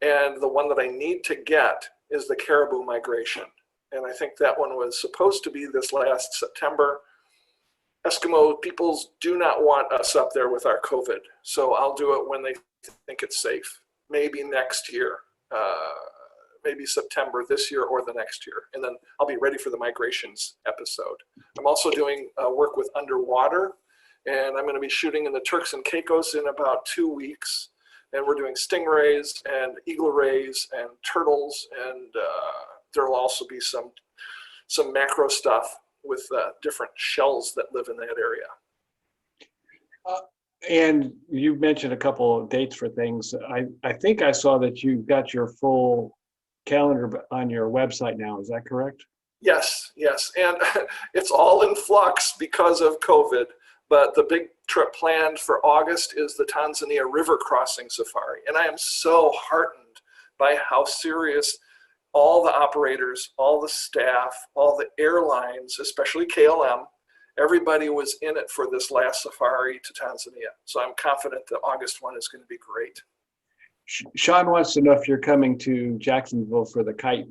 And the one that I need to get is the caribou migration. And I think that one was supposed to be this last September. Eskimo peoples do not want us up there with our COVID. So I'll do it when they think it's safe. Maybe next year, maybe September this year or the next year. And then I'll be ready for the migrations episode. I'm also doing work with underwater, and I'm going to be shooting in the Turks and Caicos in about 2 weeks. And we're doing stingrays and eagle rays and turtles, and there will also be some macro stuff with different shells that live in that area. And you mentioned a couple of dates for things. I think I saw that you got your full calendar on your website now. Is that correct? Yes. And it's all in flux because of COVID. But the big trip planned for August is the Tanzania river crossing safari. And I am so heartened by how serious all the operators, all the staff, all the airlines, especially KLM, everybody was in it for this last safari to Tanzania. So I'm confident the August one is going to be great. Sean wants to know if you're coming to Jacksonville for the kite.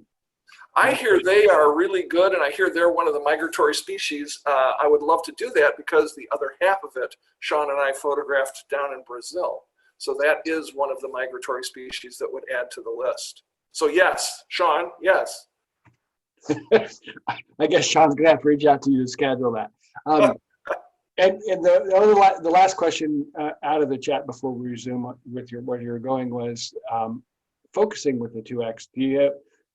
I hear they are really good, and I hear they're one of the migratory species. I would love to do that because the other half of it, Sean and I photographed down in Brazil. So that is one of the migratory species that would add to the list. So yes, Sean, yes. I guess Sean's gonna have to reach out to you to schedule that. And the last question out of the chat before we resume with where you're going was focusing with the 2X.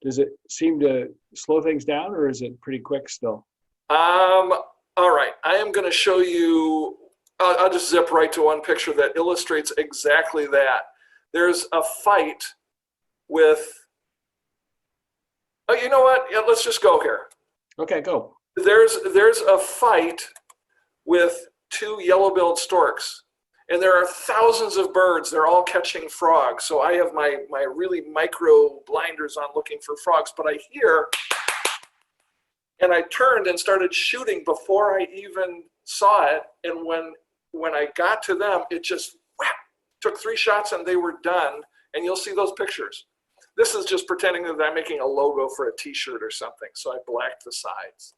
Does it seem to slow things down, or is it pretty quick still? All right, I am going to show you. I'll just zip right to one picture that illustrates exactly that. There's a fight with. Oh, you know what? Yeah, let's just go here. Okay, go. There's a fight with 2 yellow-billed storks, and there are thousands of birds. They're all catching frogs. So I have my really micro blinders on looking for frogs, but I hear, and I turned and started shooting before I even saw it. And when I got to them, it just whap, Took 3 shots and they were done, and you'll see those pictures. This is just pretending that I'm making a logo for a t-shirt or something, so I blacked the sides.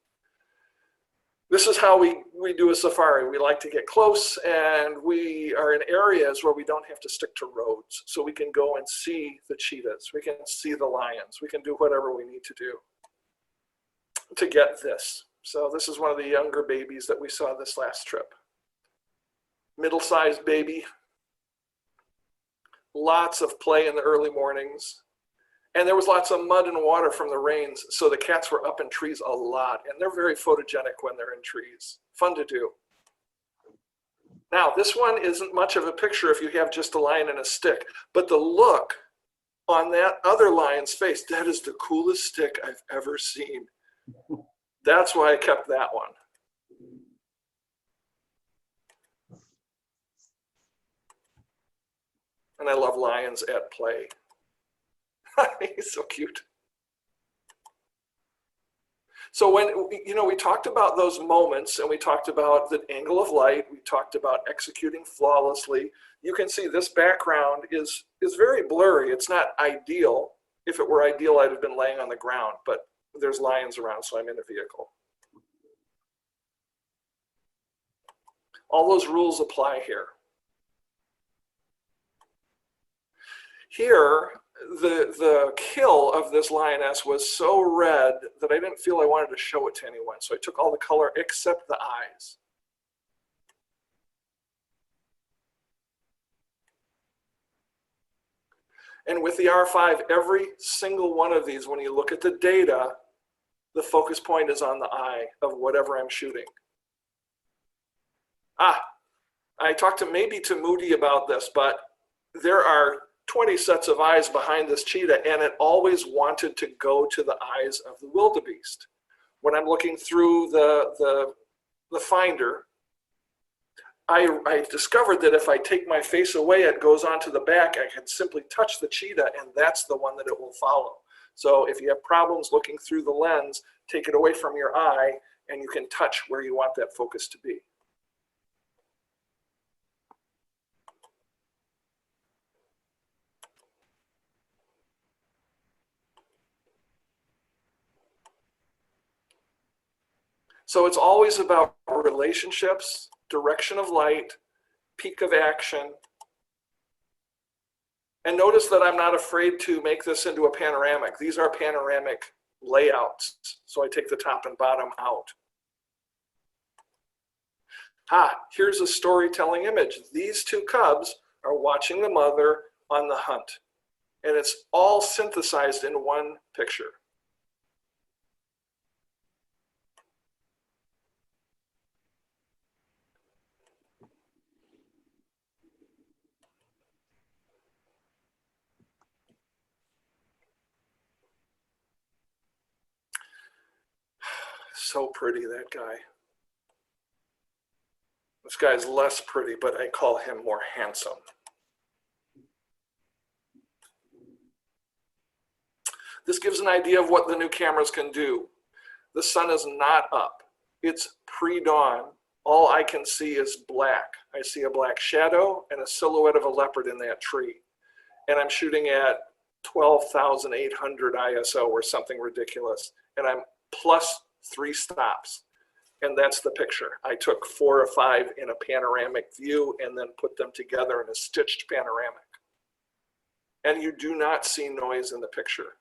This is how we do a safari. We like to get close, and we are in areas where we don't have to stick to roads, so we can go and see the cheetahs, we can see the lions, we can do whatever we need to do to get this. So this is one of the younger babies that we saw this last trip. Middle-sized baby. Lots of play in the early mornings. And there was lots of mud and water from the rains, so the cats were up in trees a lot, and they're very photogenic when they're in trees. Fun to do. Now, this one isn't much of a picture if you have just a lion and a stick, but the look on that other lion's face, that is the coolest stick I've ever seen. That's why I kept that one. And I love lions at play. He's so cute. So when, we talked about those moments, and we talked about the angle of light, we talked about executing flawlessly. You can see this background is very blurry. It's not ideal. If it were ideal, I'd have been laying on the ground, but there's lions around, so I'm in a vehicle. All those rules apply here. Here, the kill of this lioness was so red that I didn't feel I wanted to show it to anyone. So I took all the color except the eyes. And with the R5, every single one of these, when you look at the data, the focus point is on the eye of whatever I'm shooting. I talked maybe to Moody about this, but there are 20 sets of eyes behind this cheetah, and it always wanted to go to the eyes of the wildebeest. When I'm looking through the finder, I discovered that if I take my face away, it goes onto the back. I can simply touch the cheetah, and that's the one that it will follow. So if you have problems looking through the lens, take it away from your eye, and you can touch where you want that focus to be. So it's always about relationships, direction of light, peak of action. And notice that I'm not afraid to make this into a panoramic. These are panoramic layouts. So I take the top and bottom out. Here's a storytelling image. These 2 cubs are watching the mother on the hunt. And it's all synthesized in one picture. So pretty, that guy. This guy's less pretty, but I call him more handsome. This gives an idea of what the new cameras can do. The sun is not up. It's pre-dawn. All I can see is black. I see a black shadow and a silhouette of a leopard in that tree. And I'm shooting at 12,800 ISO or something ridiculous. And I'm plus 3 stops. And that's the picture. I took 4 or 5 in a panoramic view and then put them together in a stitched panoramic. And you do not see noise in the picture.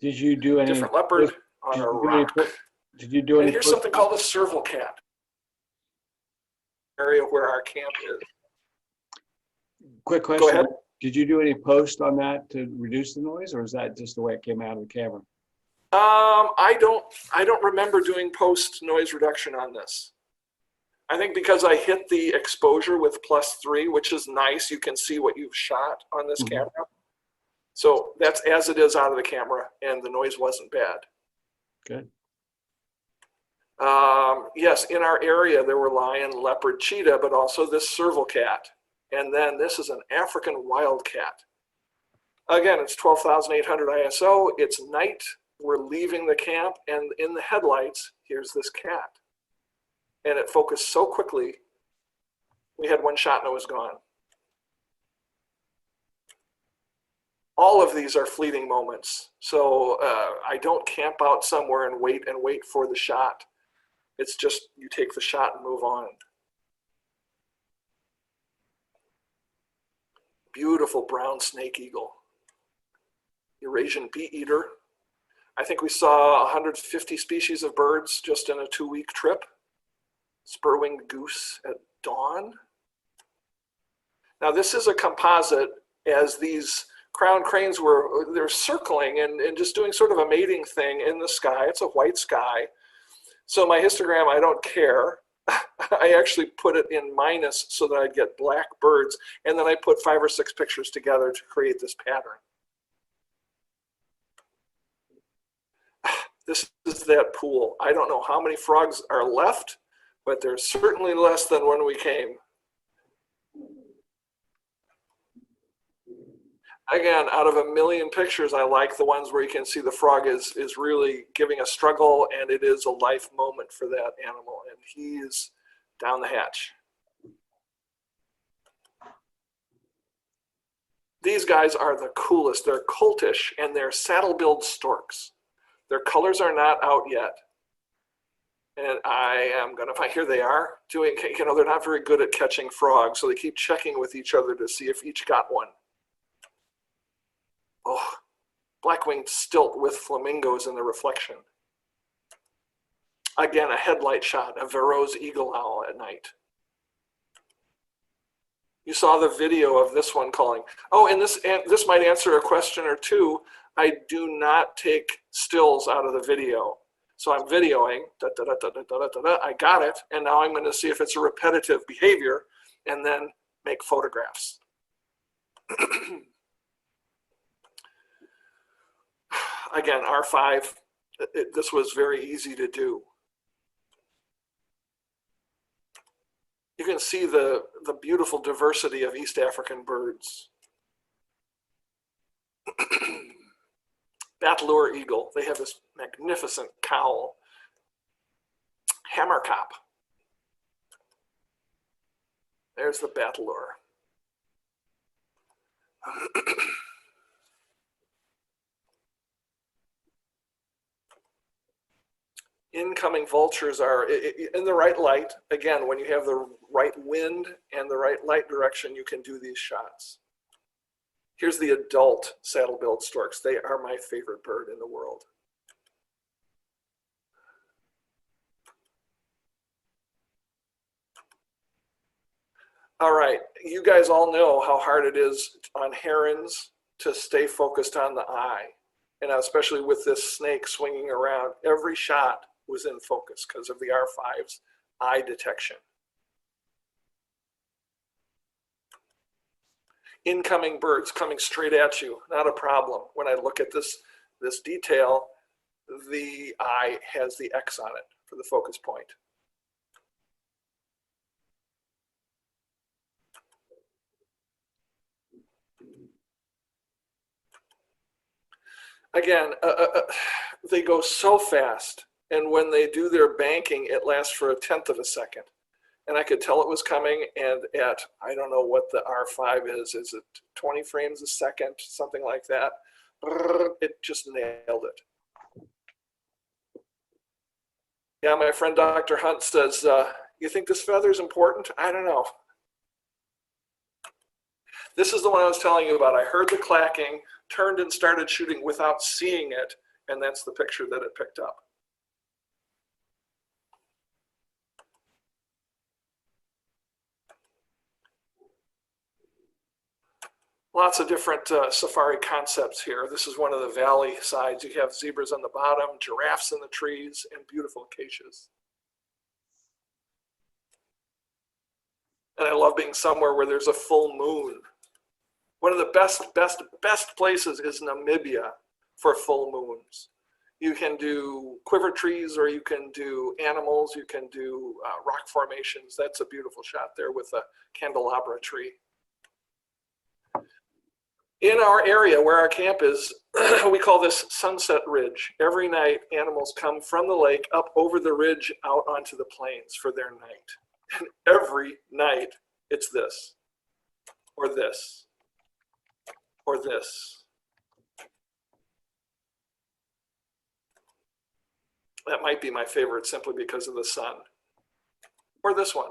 Did you do any different leopard on a rock? Did you do any? And here's something called a serval cat. Area where our camp is. Quick question. Go ahead. Did you do any post on that to reduce the noise, or is that just the way it came out of the camera? I don't remember doing post noise reduction on this. I think because I hit the exposure with +3, which is nice. You can see what you've shot on this camera. So that's as it is out of the camera, and the noise wasn't bad. Good. Yes, in our area there were lion, leopard, cheetah, but also this serval cat. And then this is an African wildcat. Again, it's 12,800 ISO. It's night. We're leaving the camp, and in the headlights, here's this cat. And it focused so quickly We had one shot and it was gone. All of these are fleeting moments. So I don't camp out somewhere and wait for the shot. It's just you take the shot and move on. Beautiful brown snake eagle. Eurasian bee eater. I think we saw 150 species of birds just in a 2-week trip. Spur-winged goose at dawn. Now this is a composite, as these crowned cranes they're circling and just doing sort of a mating thing in the sky. It's a white sky. So my histogram, I don't care. I actually put it in minus so that I'd get black birds, and then I put 5 or 6 pictures together to create this pattern. This is that pool. I don't know how many frogs are left, but there's certainly less than when we came. Again, out of a million pictures, I like the ones where you can see the frog is really giving a struggle, and it is a life moment for that animal, and he is down the hatch. These guys are the coolest. They're cultish, and they're saddle-billed storks. Their colors are not out yet. And I am gonna find, here they are, doing, you know, they're not very good at catching frogs, so they keep checking with each other to see if each got one. Oh, black-winged stilt with flamingos in the reflection. Again, a headlight shot of Verreaux's eagle owl at night. You saw the video of this one calling. Oh, and this might answer a question or two. I do not take stills out of the video. So I'm videoing, I got it, and now I'm gonna see if it's a repetitive behavior and then make photographs. Again, R5, this was very easy to do. You can see the beautiful diversity of East African birds. Battleor eagle, they have this magnificent cowl. Hammerkop. There's the battleor. Incoming vultures are in the right light. Again, when you have the right wind and the right light direction, you can do these shots. Here's the adult saddle-billed storks. They are my favorite bird in the world. All right, you guys all know how hard it is on herons to stay focused on the eye. And especially with this snake swinging around, every shot was in focus because of the R5's eye detection. Incoming birds coming straight at you, not a problem. When I look at this detail, the eye has the X on it for the focus point. Again, they go so fast, and when they do their banking, it lasts for 1/10 of a second. And I could tell it was coming, and at, I don't know what the R5 is it 20 frames a second, something like that? It just nailed it. Yeah, my friend Dr. Hunt says, you think this feather is important? I don't know. This is the one I was telling you about. I heard the clacking, turned and started shooting without seeing it, and that's the picture that it picked up. Lots of different safari concepts here. This is one of the valley sides. You have zebras on the bottom, giraffes in the trees, and beautiful acacias. And I love being somewhere where there's a full moon. One of the best places is Namibia for full moons. You can do quiver trees, or you can do animals, you can do rock formations. That's a beautiful shot there with a candelabra tree. In our area where our camp is, we call this Sunset Ridge. Every night, animals come from the lake up over the ridge out onto the plains for their night. And every night, It's this, or this, or this. That might be my favorite simply because of the sun. Or this one.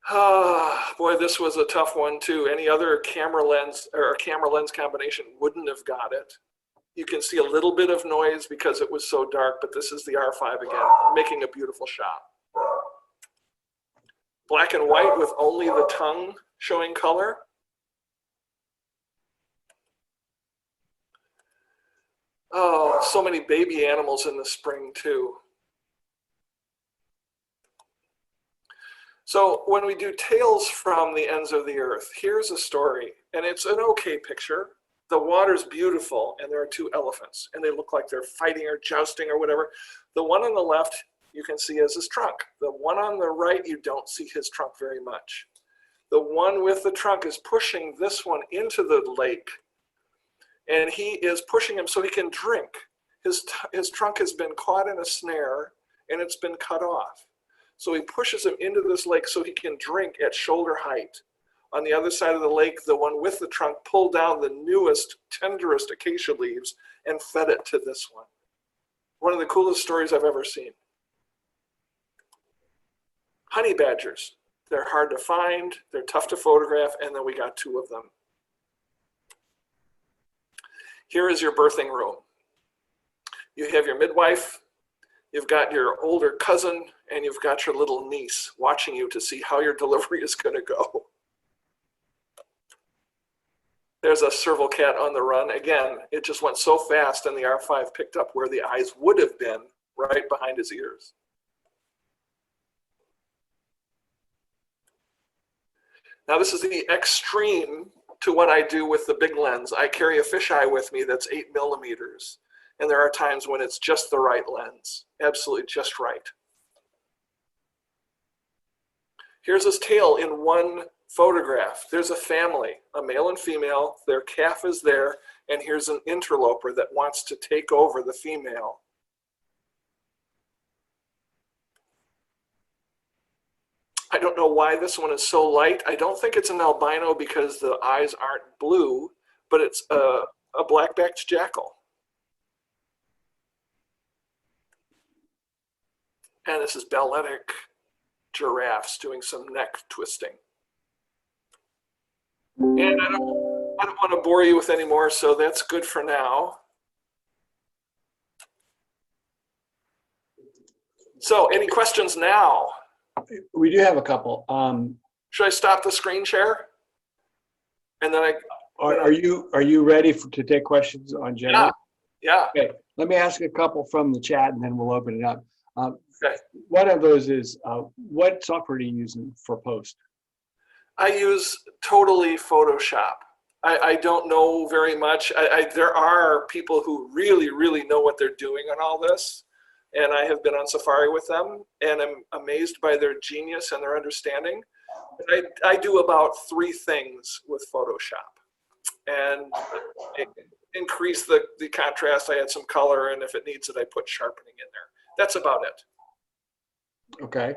Ah, boy, this was a tough one too. Any other camera lens or camera lens combination wouldn't have got it. You can see a little bit of noise because it was so dark, but this is the R5 again, making a beautiful shot. Black and white with only the tongue showing color. Oh, so many baby animals in the spring too. So when we do Tales from the Ends of the Earth, here's a story, and it's an okay picture. The water's beautiful, and there are two elephants, and they look like they're fighting or jousting or whatever. The one on the left, you can see as his trunk. The one on the right, you don't see his trunk very much. The one with the trunk is pushing this one into the lake, and he is pushing him so he can drink. His trunk has been caught in a snare, and it's been cut off. So he pushes him into this lake so he can drink at shoulder height. On the other side of the lake, the one with the trunk pulled down the newest, tenderest acacia leaves and fed it to this one. One of the coolest stories I've ever seen. Honey badgers. They're hard to find, they're tough to photograph, and then we got two of them. Here is your birthing room. You have your midwife, you've got your older cousin, and you've got your little niece watching you to see how your delivery is going to go. There's a serval cat on the run. Again, it just went so fast, and the R5 picked up where the eyes would have been, right behind his ears. Now this is the extreme to what I do with the big lens. I carry a fisheye with me that's 8 millimeters. And there are times when it's just the right lens, absolutely just right. Here's his tail in one photograph. There's a family, a male and female, their calf is there, and here's an interloper that wants to take over the female. I don't know why this one is so light. I don't think it's an albino because the eyes aren't blue, but it's a black-backed jackal. And this is balletic giraffes doing some neck twisting. And I don't want to bore you with any more, so that's good for now. So any questions now? We do have a couple. Should I stop the screen share? And then Are you ready to take questions on general? Yeah. Okay. Let me ask a couple from the chat, and then we'll open it up. Okay. One of those is, what software are you using for post? I use totally Photoshop. I don't know very much. There are people who really, really know what they're doing on all this. And I have been on safari with them, and I'm amazed by their genius and their understanding. I do about 3 things with Photoshop. And increase the contrast, I add some color, and if it needs it, I put sharpening in there. That's about it. Okay.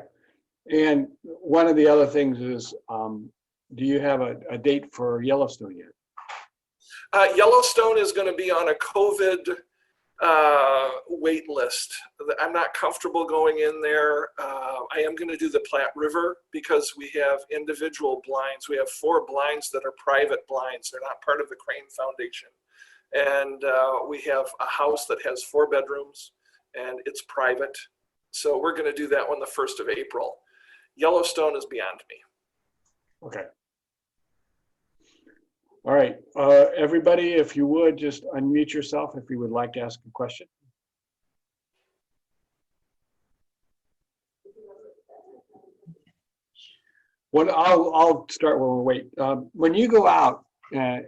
And one of the other things is, do you have a date for Yellowstone yet? Yellowstone is going to be on a COVID wait list. I'm not comfortable going in there. I am going to do the Platte River because we have individual blinds. We have 4 blinds that are private blinds. They're not part of the Crane Foundation. And we have a house that has 4 bedrooms and it's private. So we're going to do that one the 1st of April. Yellowstone is beyond me. Okay. All right, everybody, if you would just unmute yourself if you would like to ask a question. I'll start while we wait. When you go out,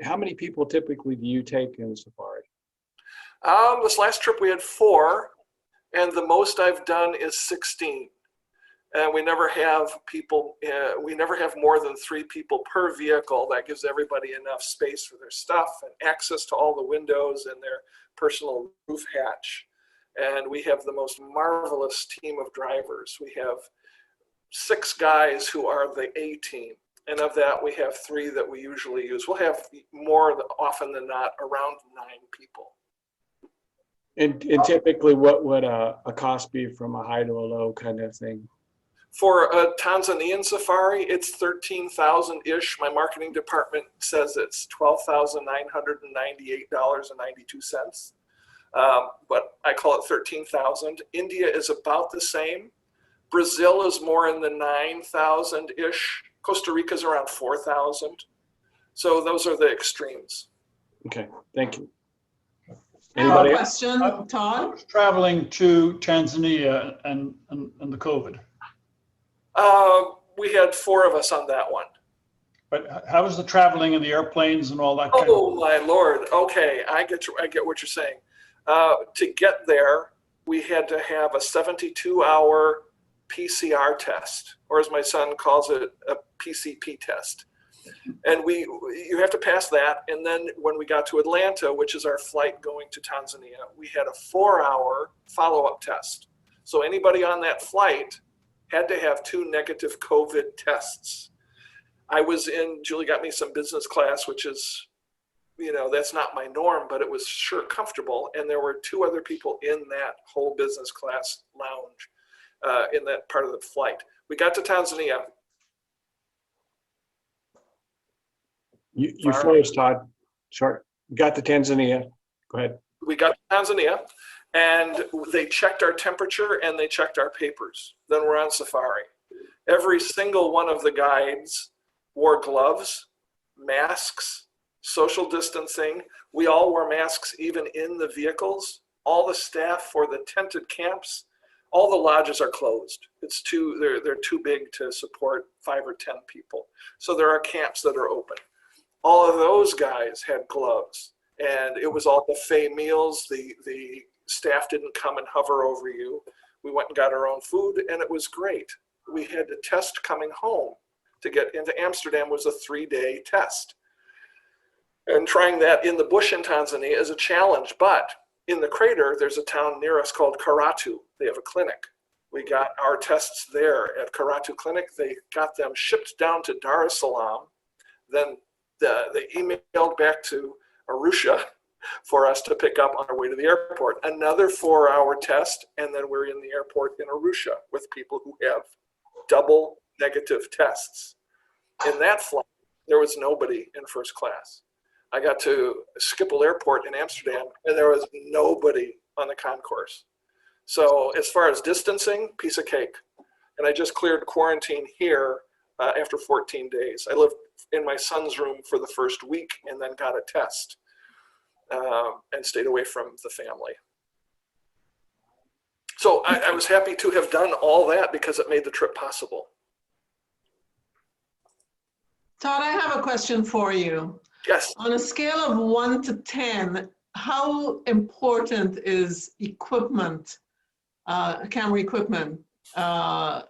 how many people typically do you take in the safari? This last trip we had 4, and the most I've done is 16. And we never have people, we never have more than 3 people per vehicle. That gives everybody enough space for their stuff and access to all the windows and their personal roof hatch. And we have the most marvelous team of drivers. We have 6 guys who are the A team. And of that, we have 3 that we usually use. We'll have more often than not, around 9 people. And typically, what would a cost be from a high to a low kind of thing? For a Tanzanian safari, it's 13,000-ish. My marketing department says it's $12,998.92. But I call it 13,000. India is about the same. Brazil is more in the 9,000-ish. Costa Rica is around 4,000. So those are the extremes. Okay, thank you. I have a Anybody else? question, Todd? Traveling to Tanzania and the COVID. We had 4 of us on that one. But how was the traveling in the airplanes and all that kind of? Oh my Lord. Okay, I get what you're saying. To get there, we had to have a 72-hour PCR test, or as my son calls it, a PCP test. And you have to pass that. And then when we got to Atlanta, which is our flight going to Tanzania, we had a 4-hour follow-up test. So anybody on that flight had to have 2 negative COVID tests. Julie got me some business class, which is, that's not my norm, but it was sure comfortable. And there were 2 other people in that whole business class lounge in that part of the flight. We got to Tanzania. You froze, Todd. Sorry. Got to Tanzania. Go ahead. We got to Tanzania, and they checked our temperature and they checked our papers. Then we're on safari. Every single one of the guides wore gloves, masks, social distancing. We all wore masks even in the vehicles. All the staff for the tented camps, all the lodges are closed. They're too big to support 5 or 10 people. So there are camps that are open. All of those guys had gloves, and it was all buffet meals. The staff didn't come and hover over you. We went and got our own food, and it was great. We had to test coming home. To get into Amsterdam was a 3-day test. And trying that in the bush in Tanzania is a challenge, but in the crater, there's a town near us called Karatu. They have a clinic. We got our tests there at Karatu Clinic. They got them shipped down to Dar es Salaam. Then they emailed back to Arusha for us to pick up on our way to the airport. Another 4-hour test, and then we're in the airport in Arusha with people who have double negative tests. In that flight, there was nobody in first class. I got to Schiphol Airport in Amsterdam, and there was nobody on the concourse. So as far as distancing, piece of cake. And I just cleared quarantine here after 14 days. I lived in my son's room for the first week and then got a test and stayed away from the family. So I was happy to have done all that because it made the trip possible. Todd, I have a question for you. Yes. On a scale of 1 to 10, how important is equipment, camera equipment? How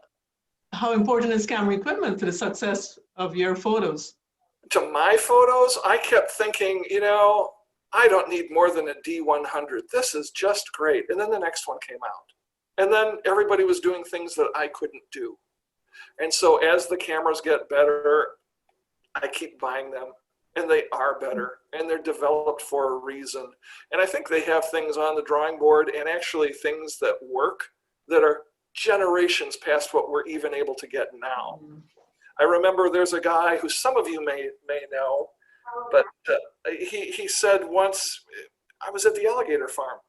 important is camera equipment to the success of your photos? To my photos, I kept thinking, I don't need more than a D100. This is just great. And then the next one came out. And then everybody was doing things that I couldn't do. And so as the cameras get better, I keep buying them. And they are better. And they're developed for a reason. And I think they have things on the drawing board and actually things that work that are generations past what we're even able to get now. I remember there's a guy who some of you may know, but he said once, I was at the alligator farm,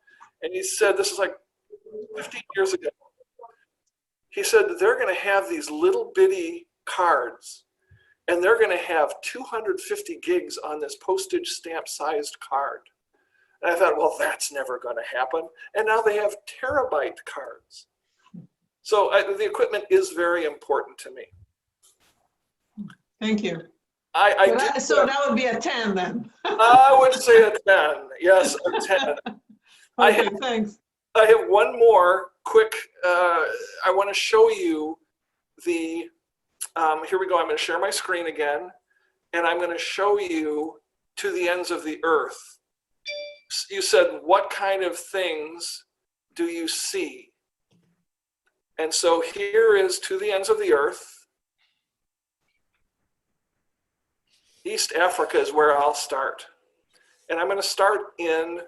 and he said, this is like 15 years ago, he said, they're going to have these little bitty cards, and they're going to have 250 gigs on this postage stamp sized card. And I thought, well, that's never going to happen. And now they have terabyte cards. So the equipment is very important to me. Thank you. So that would be a 10 then. I would say a 10. Yes, a 10. Okay, thanks. I have one more quick. I want to show you the. Here we go. I'm going to share my screen again, and I'm going to show you to the ends of the earth. You said what kind of things do you see? And so here is To the Ends of the Earth. East Africa is where I'll start. And I'm going to start in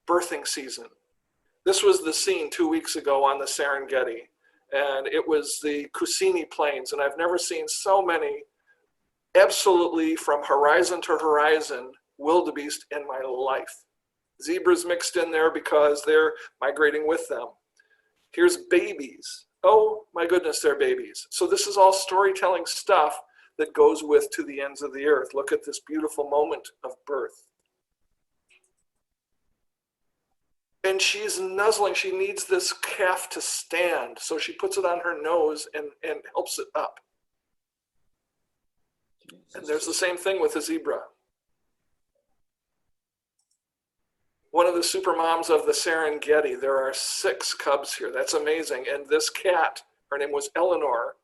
birthing season. This was the scene 2 weeks ago on the Serengeti. And it was the Kusini Plains. And I've never seen so many, absolutely from horizon to horizon, wildebeest in my life. Zebras mixed in there because they're migrating with them. Here's babies. Oh my goodness, they're babies. So this is all storytelling stuff that goes with To the Ends of the Earth. Look at this beautiful moment of birth. And she's nuzzling. She needs this calf to stand. So she puts it on her nose and helps it up. And there's the same thing with the zebra. One of the super moms of the Serengeti, there are 6 cubs here. That's amazing. And this cat, her name was Eleanor,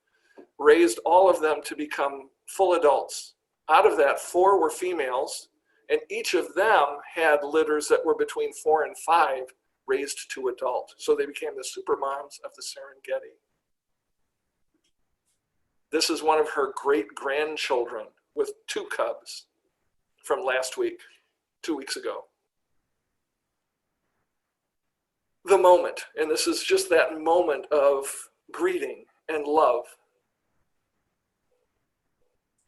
raised all of them to become full adults. Out of that, 4 were females, and each of them had litters that were between 4 and 5 raised to adult. So they became the super moms of the Serengeti. This is one of her great grandchildren with 2 cubs from last week, 2 weeks ago. The moment, and this is just that moment of greeting and love.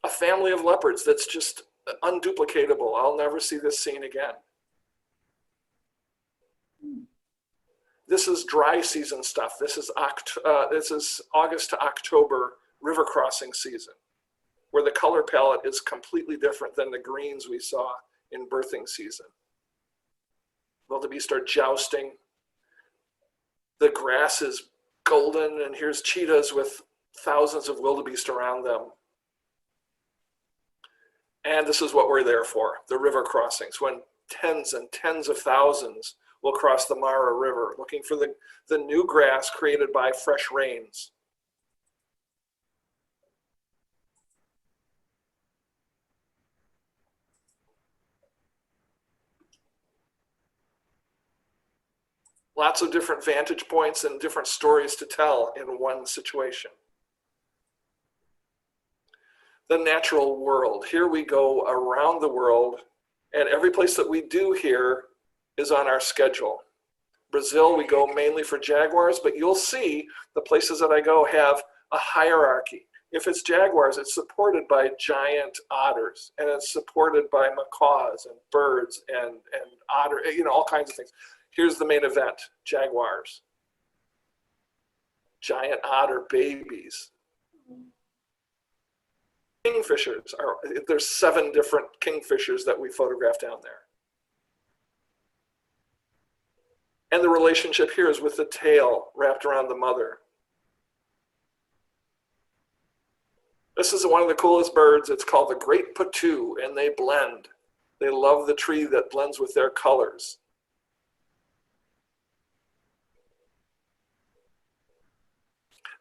A family of leopards that's just unduplicatable. I'll never see this scene again. This is dry season stuff. This is August to October river crossing season, where the color palette is completely different than the greens we saw in birthing season. Wildebeest are jousting. The grass is golden, and here's cheetahs with thousands of wildebeest around them. And this is what we're there for, the river crossings, when tens and tens of thousands will cross the Mara River, looking for the new grass created by fresh rains. Lots of different vantage points and different stories to tell in one situation. The natural world. Here we go around the world, and every place that we do here is on our schedule. Brazil, we go mainly for jaguars, but you'll see the places that I go have a hierarchy. If it's jaguars, it's supported by giant otters, and it's supported by macaws and birds and otter, all kinds of things. Here's the main event, jaguars. Giant otter babies. Kingfishers, there's 7 different kingfishers that we photographed down there. And the relationship here is with the tail wrapped around the mother. This is one of the coolest birds. It's called the great patoo, and they blend. They love the tree that blends with their colors.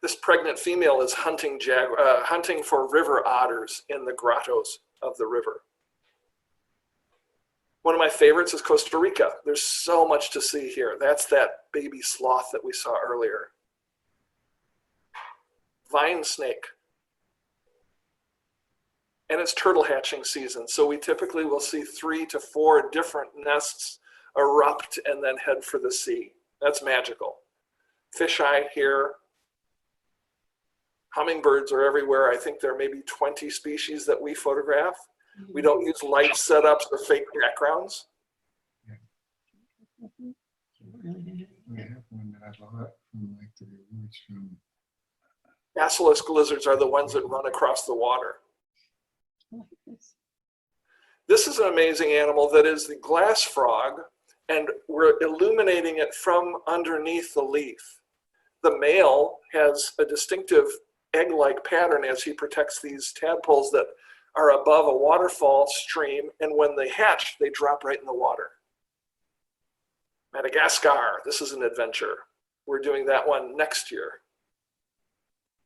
This pregnant female is hunting for river otters in the grottos of the river. One of my favorites is Costa Rica. There's so much to see here. That's that baby sloth that we saw earlier. Vine snake. And it's turtle hatching season. So we typically will see 3 to 4 different nests erupt and then head for the sea. That's magical. Fisheye here. Hummingbirds are everywhere. I think there are maybe 20 species that we photograph. We don't use light setups or fake backgrounds. We have one that I love from like the woods from. Basilisk lizards are the ones that run across the water. This is an amazing animal that is the glass frog, and we're illuminating it from underneath the leaf. The male has a distinctive egg-like pattern as he protects these tadpoles that are above a waterfall stream, and when they hatch, they drop right in the water. Madagascar, this is an adventure. We're doing that one next year.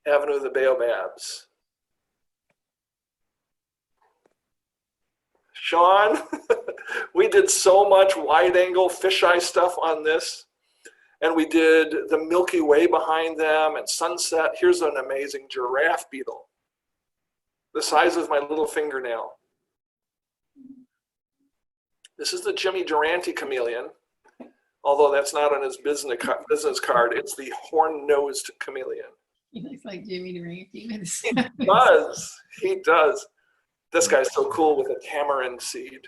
Avenue of the Baobabs. Sean, we did so much wide-angle fisheye stuff on this. And we did the Milky Way behind them and sunset. Here's an amazing giraffe beetle, the size of my little fingernail. This is the Jimmy Durante chameleon, although that's not on his business card. It's the horn-nosed chameleon. He looks like Jimmy Durante. He does. He does. This guy's so cool with a tamarind seed.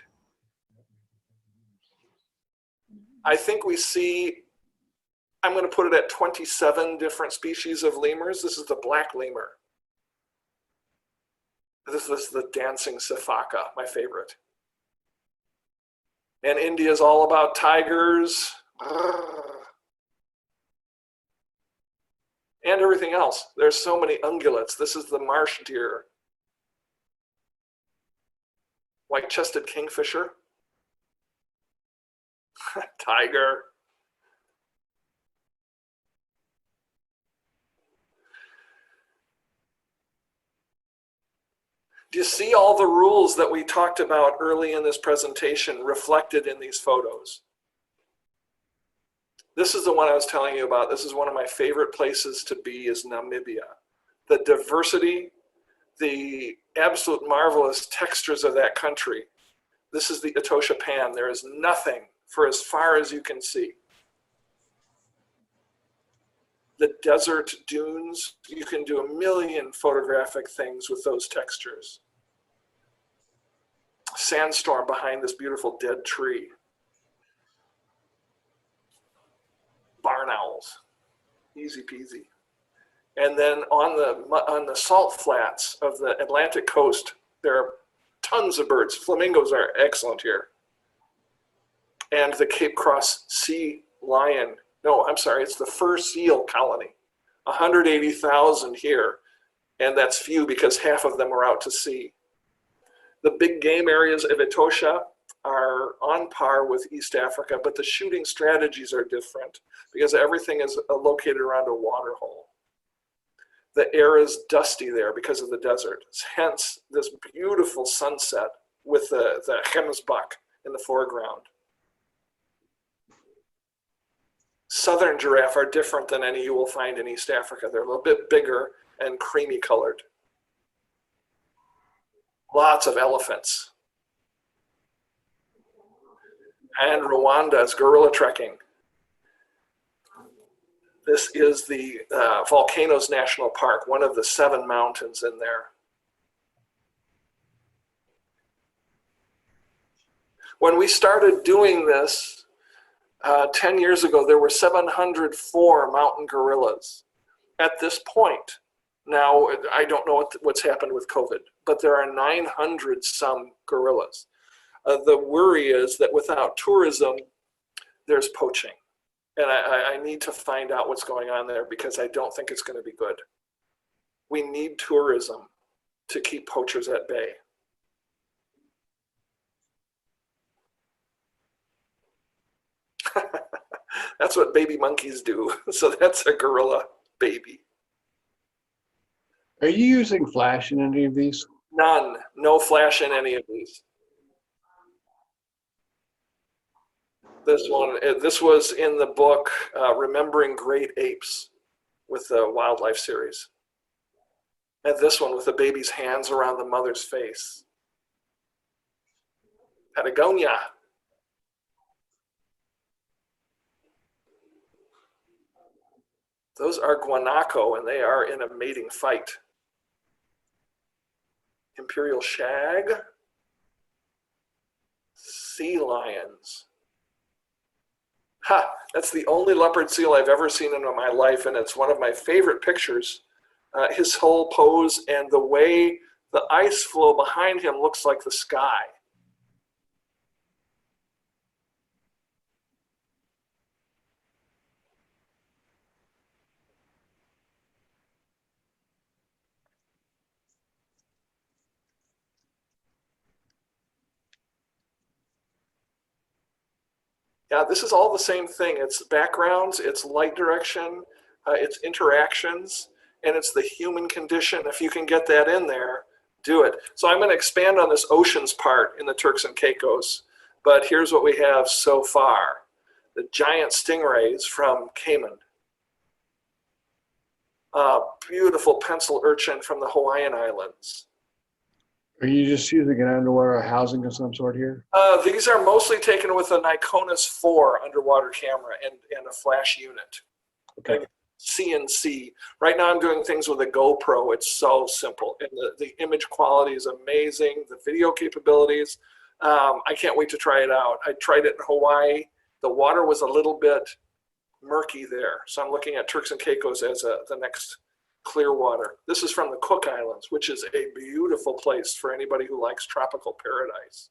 I think we see, I'm going to put it at 27 different species of lemurs. This is the black lemur. This is the dancing sifaka, my favorite. And India is all about tigers. And everything else. There's so many ungulates. This is the marsh deer. White-chested kingfisher. Tiger. Do you see all the rules that we talked about early in this presentation reflected in these photos? This is the one I was telling you about. This is one of my favorite places to be, is Namibia. The diversity, the absolute marvelous textures of that country. This is the Etosha Pan. There is nothing for as far as you can see. The desert dunes, you can do a million photographic things with those textures. Sandstorm behind this beautiful dead tree. Barn owls, easy peasy. And then on the salt flats of the Atlantic coast, there are tons of birds. Flamingos are excellent here. And the Cape Cross sea lion, no, I'm sorry, it's the fur seal colony. 180,000 here, and that's few because half of them are out to sea. The big game areas of Etosha are on par with East Africa, but the shooting strategies are different because everything is located around a water hole. The air is dusty there because of the desert. Hence this beautiful sunset with the Gemsbach in the foreground. Southern giraffe are different than any you will find in East Africa. They're a little bit bigger and creamy colored. Lots of elephants. And Rwanda's gorilla trekking. This is the Volcanoes National Park, one of the 7 mountains in there. When we started doing this 10 years ago, there were 704 mountain gorillas. At this point, now I don't know what's happened with COVID, but there are 900 some gorillas. The worry is that without tourism, there's poaching. And I need to find out what's going on there because I don't think it's going to be good. We need tourism to keep poachers at bay. That's what baby monkeys do. So that's a gorilla baby. Are you using flash in any of these? None. No flash in any of these. This one, this was in the book, Remembering Great Apes with the wildlife series. And this one with the baby's hands around the mother's face. Patagonia. Those are guanaco, and they are in a mating fight. Imperial shag. Sea lions. Ha! That's the only leopard seal I've ever seen in my life, and it's one of my favorite pictures. His whole pose and the way the ice flow behind him looks like the sky. Yeah, this is all the same thing. It's backgrounds, it's light direction, it's interactions, and it's the human condition. If you can get that in there, do it. So I'm going to expand on this oceans part in the Turks and Caicos, but here's what we have so far. the giant stingrays from Cayman. Beautiful pencil urchin from the Hawaiian Islands. Are you just using an underwater housing of some sort here? These are mostly taken with a Nikonis 4 underwater camera and a flash unit. Okay. CNC. Right now I'm doing things with a GoPro. It's so simple. And the image quality is amazing. The video capabilities. I can't wait to try it out. I tried it in Hawaii. The water was a little bit murky there. So I'm looking at Turks and Caicos as the next clear water. This is from the Cook Islands, which is a beautiful place for anybody who likes tropical paradise.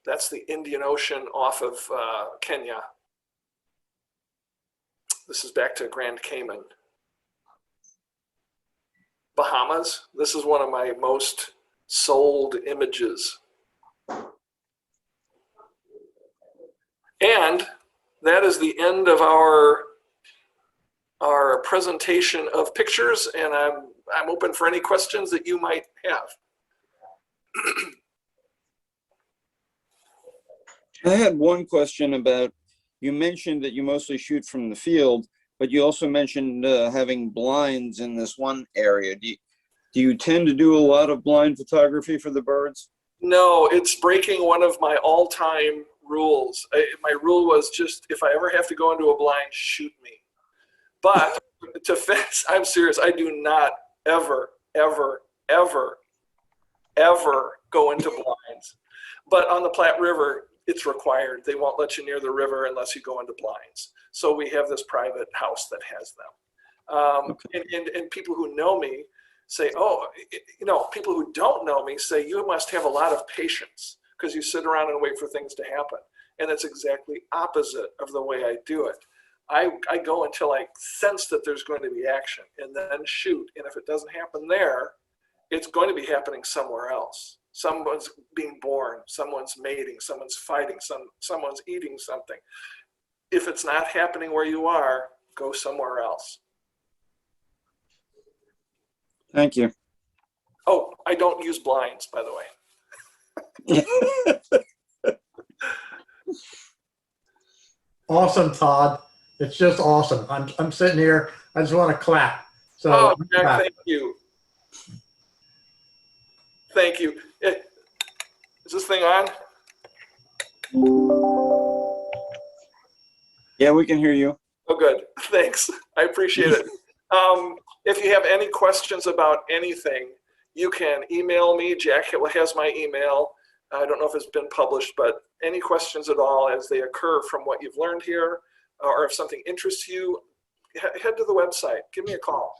That's the Indian Ocean off of Kenya. This is back to Grand Cayman. Bahamas. This is one of my most sold images. And that is the end of our presentation of pictures, and I'm open for any questions that you might have. I had one question about, you mentioned that you mostly shoot from the field, but you also mentioned having blinds in this one area. Do you tend to do a lot of blind photography for the birds? No, it's breaking one of my all-time rules. My rule was just, if I ever have to go into a blind, shoot me. But to fence, I'm serious, I do not ever, ever, ever, ever go into blinds. But on the Platte River, it's required. They won't let you near the river unless you go into blinds. So we have this private house that has them. And people who know me say, oh, you know, people who don't know me say, you must have a lot of patience because you sit around and wait for things to happen. And it's exactly opposite of the way I do it. I go until I sense that there's going to be action and then shoot. And if it doesn't happen there, it's going to be happening somewhere else. Someone's being born, someone's mating, someone's fighting, someone's eating something. If it's not happening where you are, go somewhere else. Thank you. Oh, I don't use blinds, by the way. Awesome, Todd. It's just awesome. I'm sitting here. I just want to clap. So, oh, Jack, thank you. Thank you. Is this thing on? Yeah, we can hear you. Oh, good. Thanks. I appreciate it. If you have any questions about anything, you can email me. Jack has my email. I don't know if it's been published, but any questions at all as they occur from what you've learned here, or if something interests you, head to the website. Give me a call.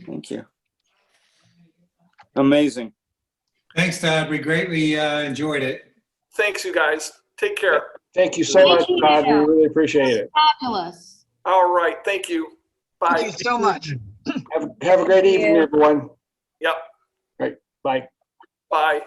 Thank you. Amazing. Thanks, Todd. We greatly enjoyed it. Thanks, you guys. Take care. Thank you so much, Todd. We really appreciate it. Fabulous. All right. Thank you. Bye. Thank you so much. Have a great evening, everyone. Yep. Right. Bye. Bye.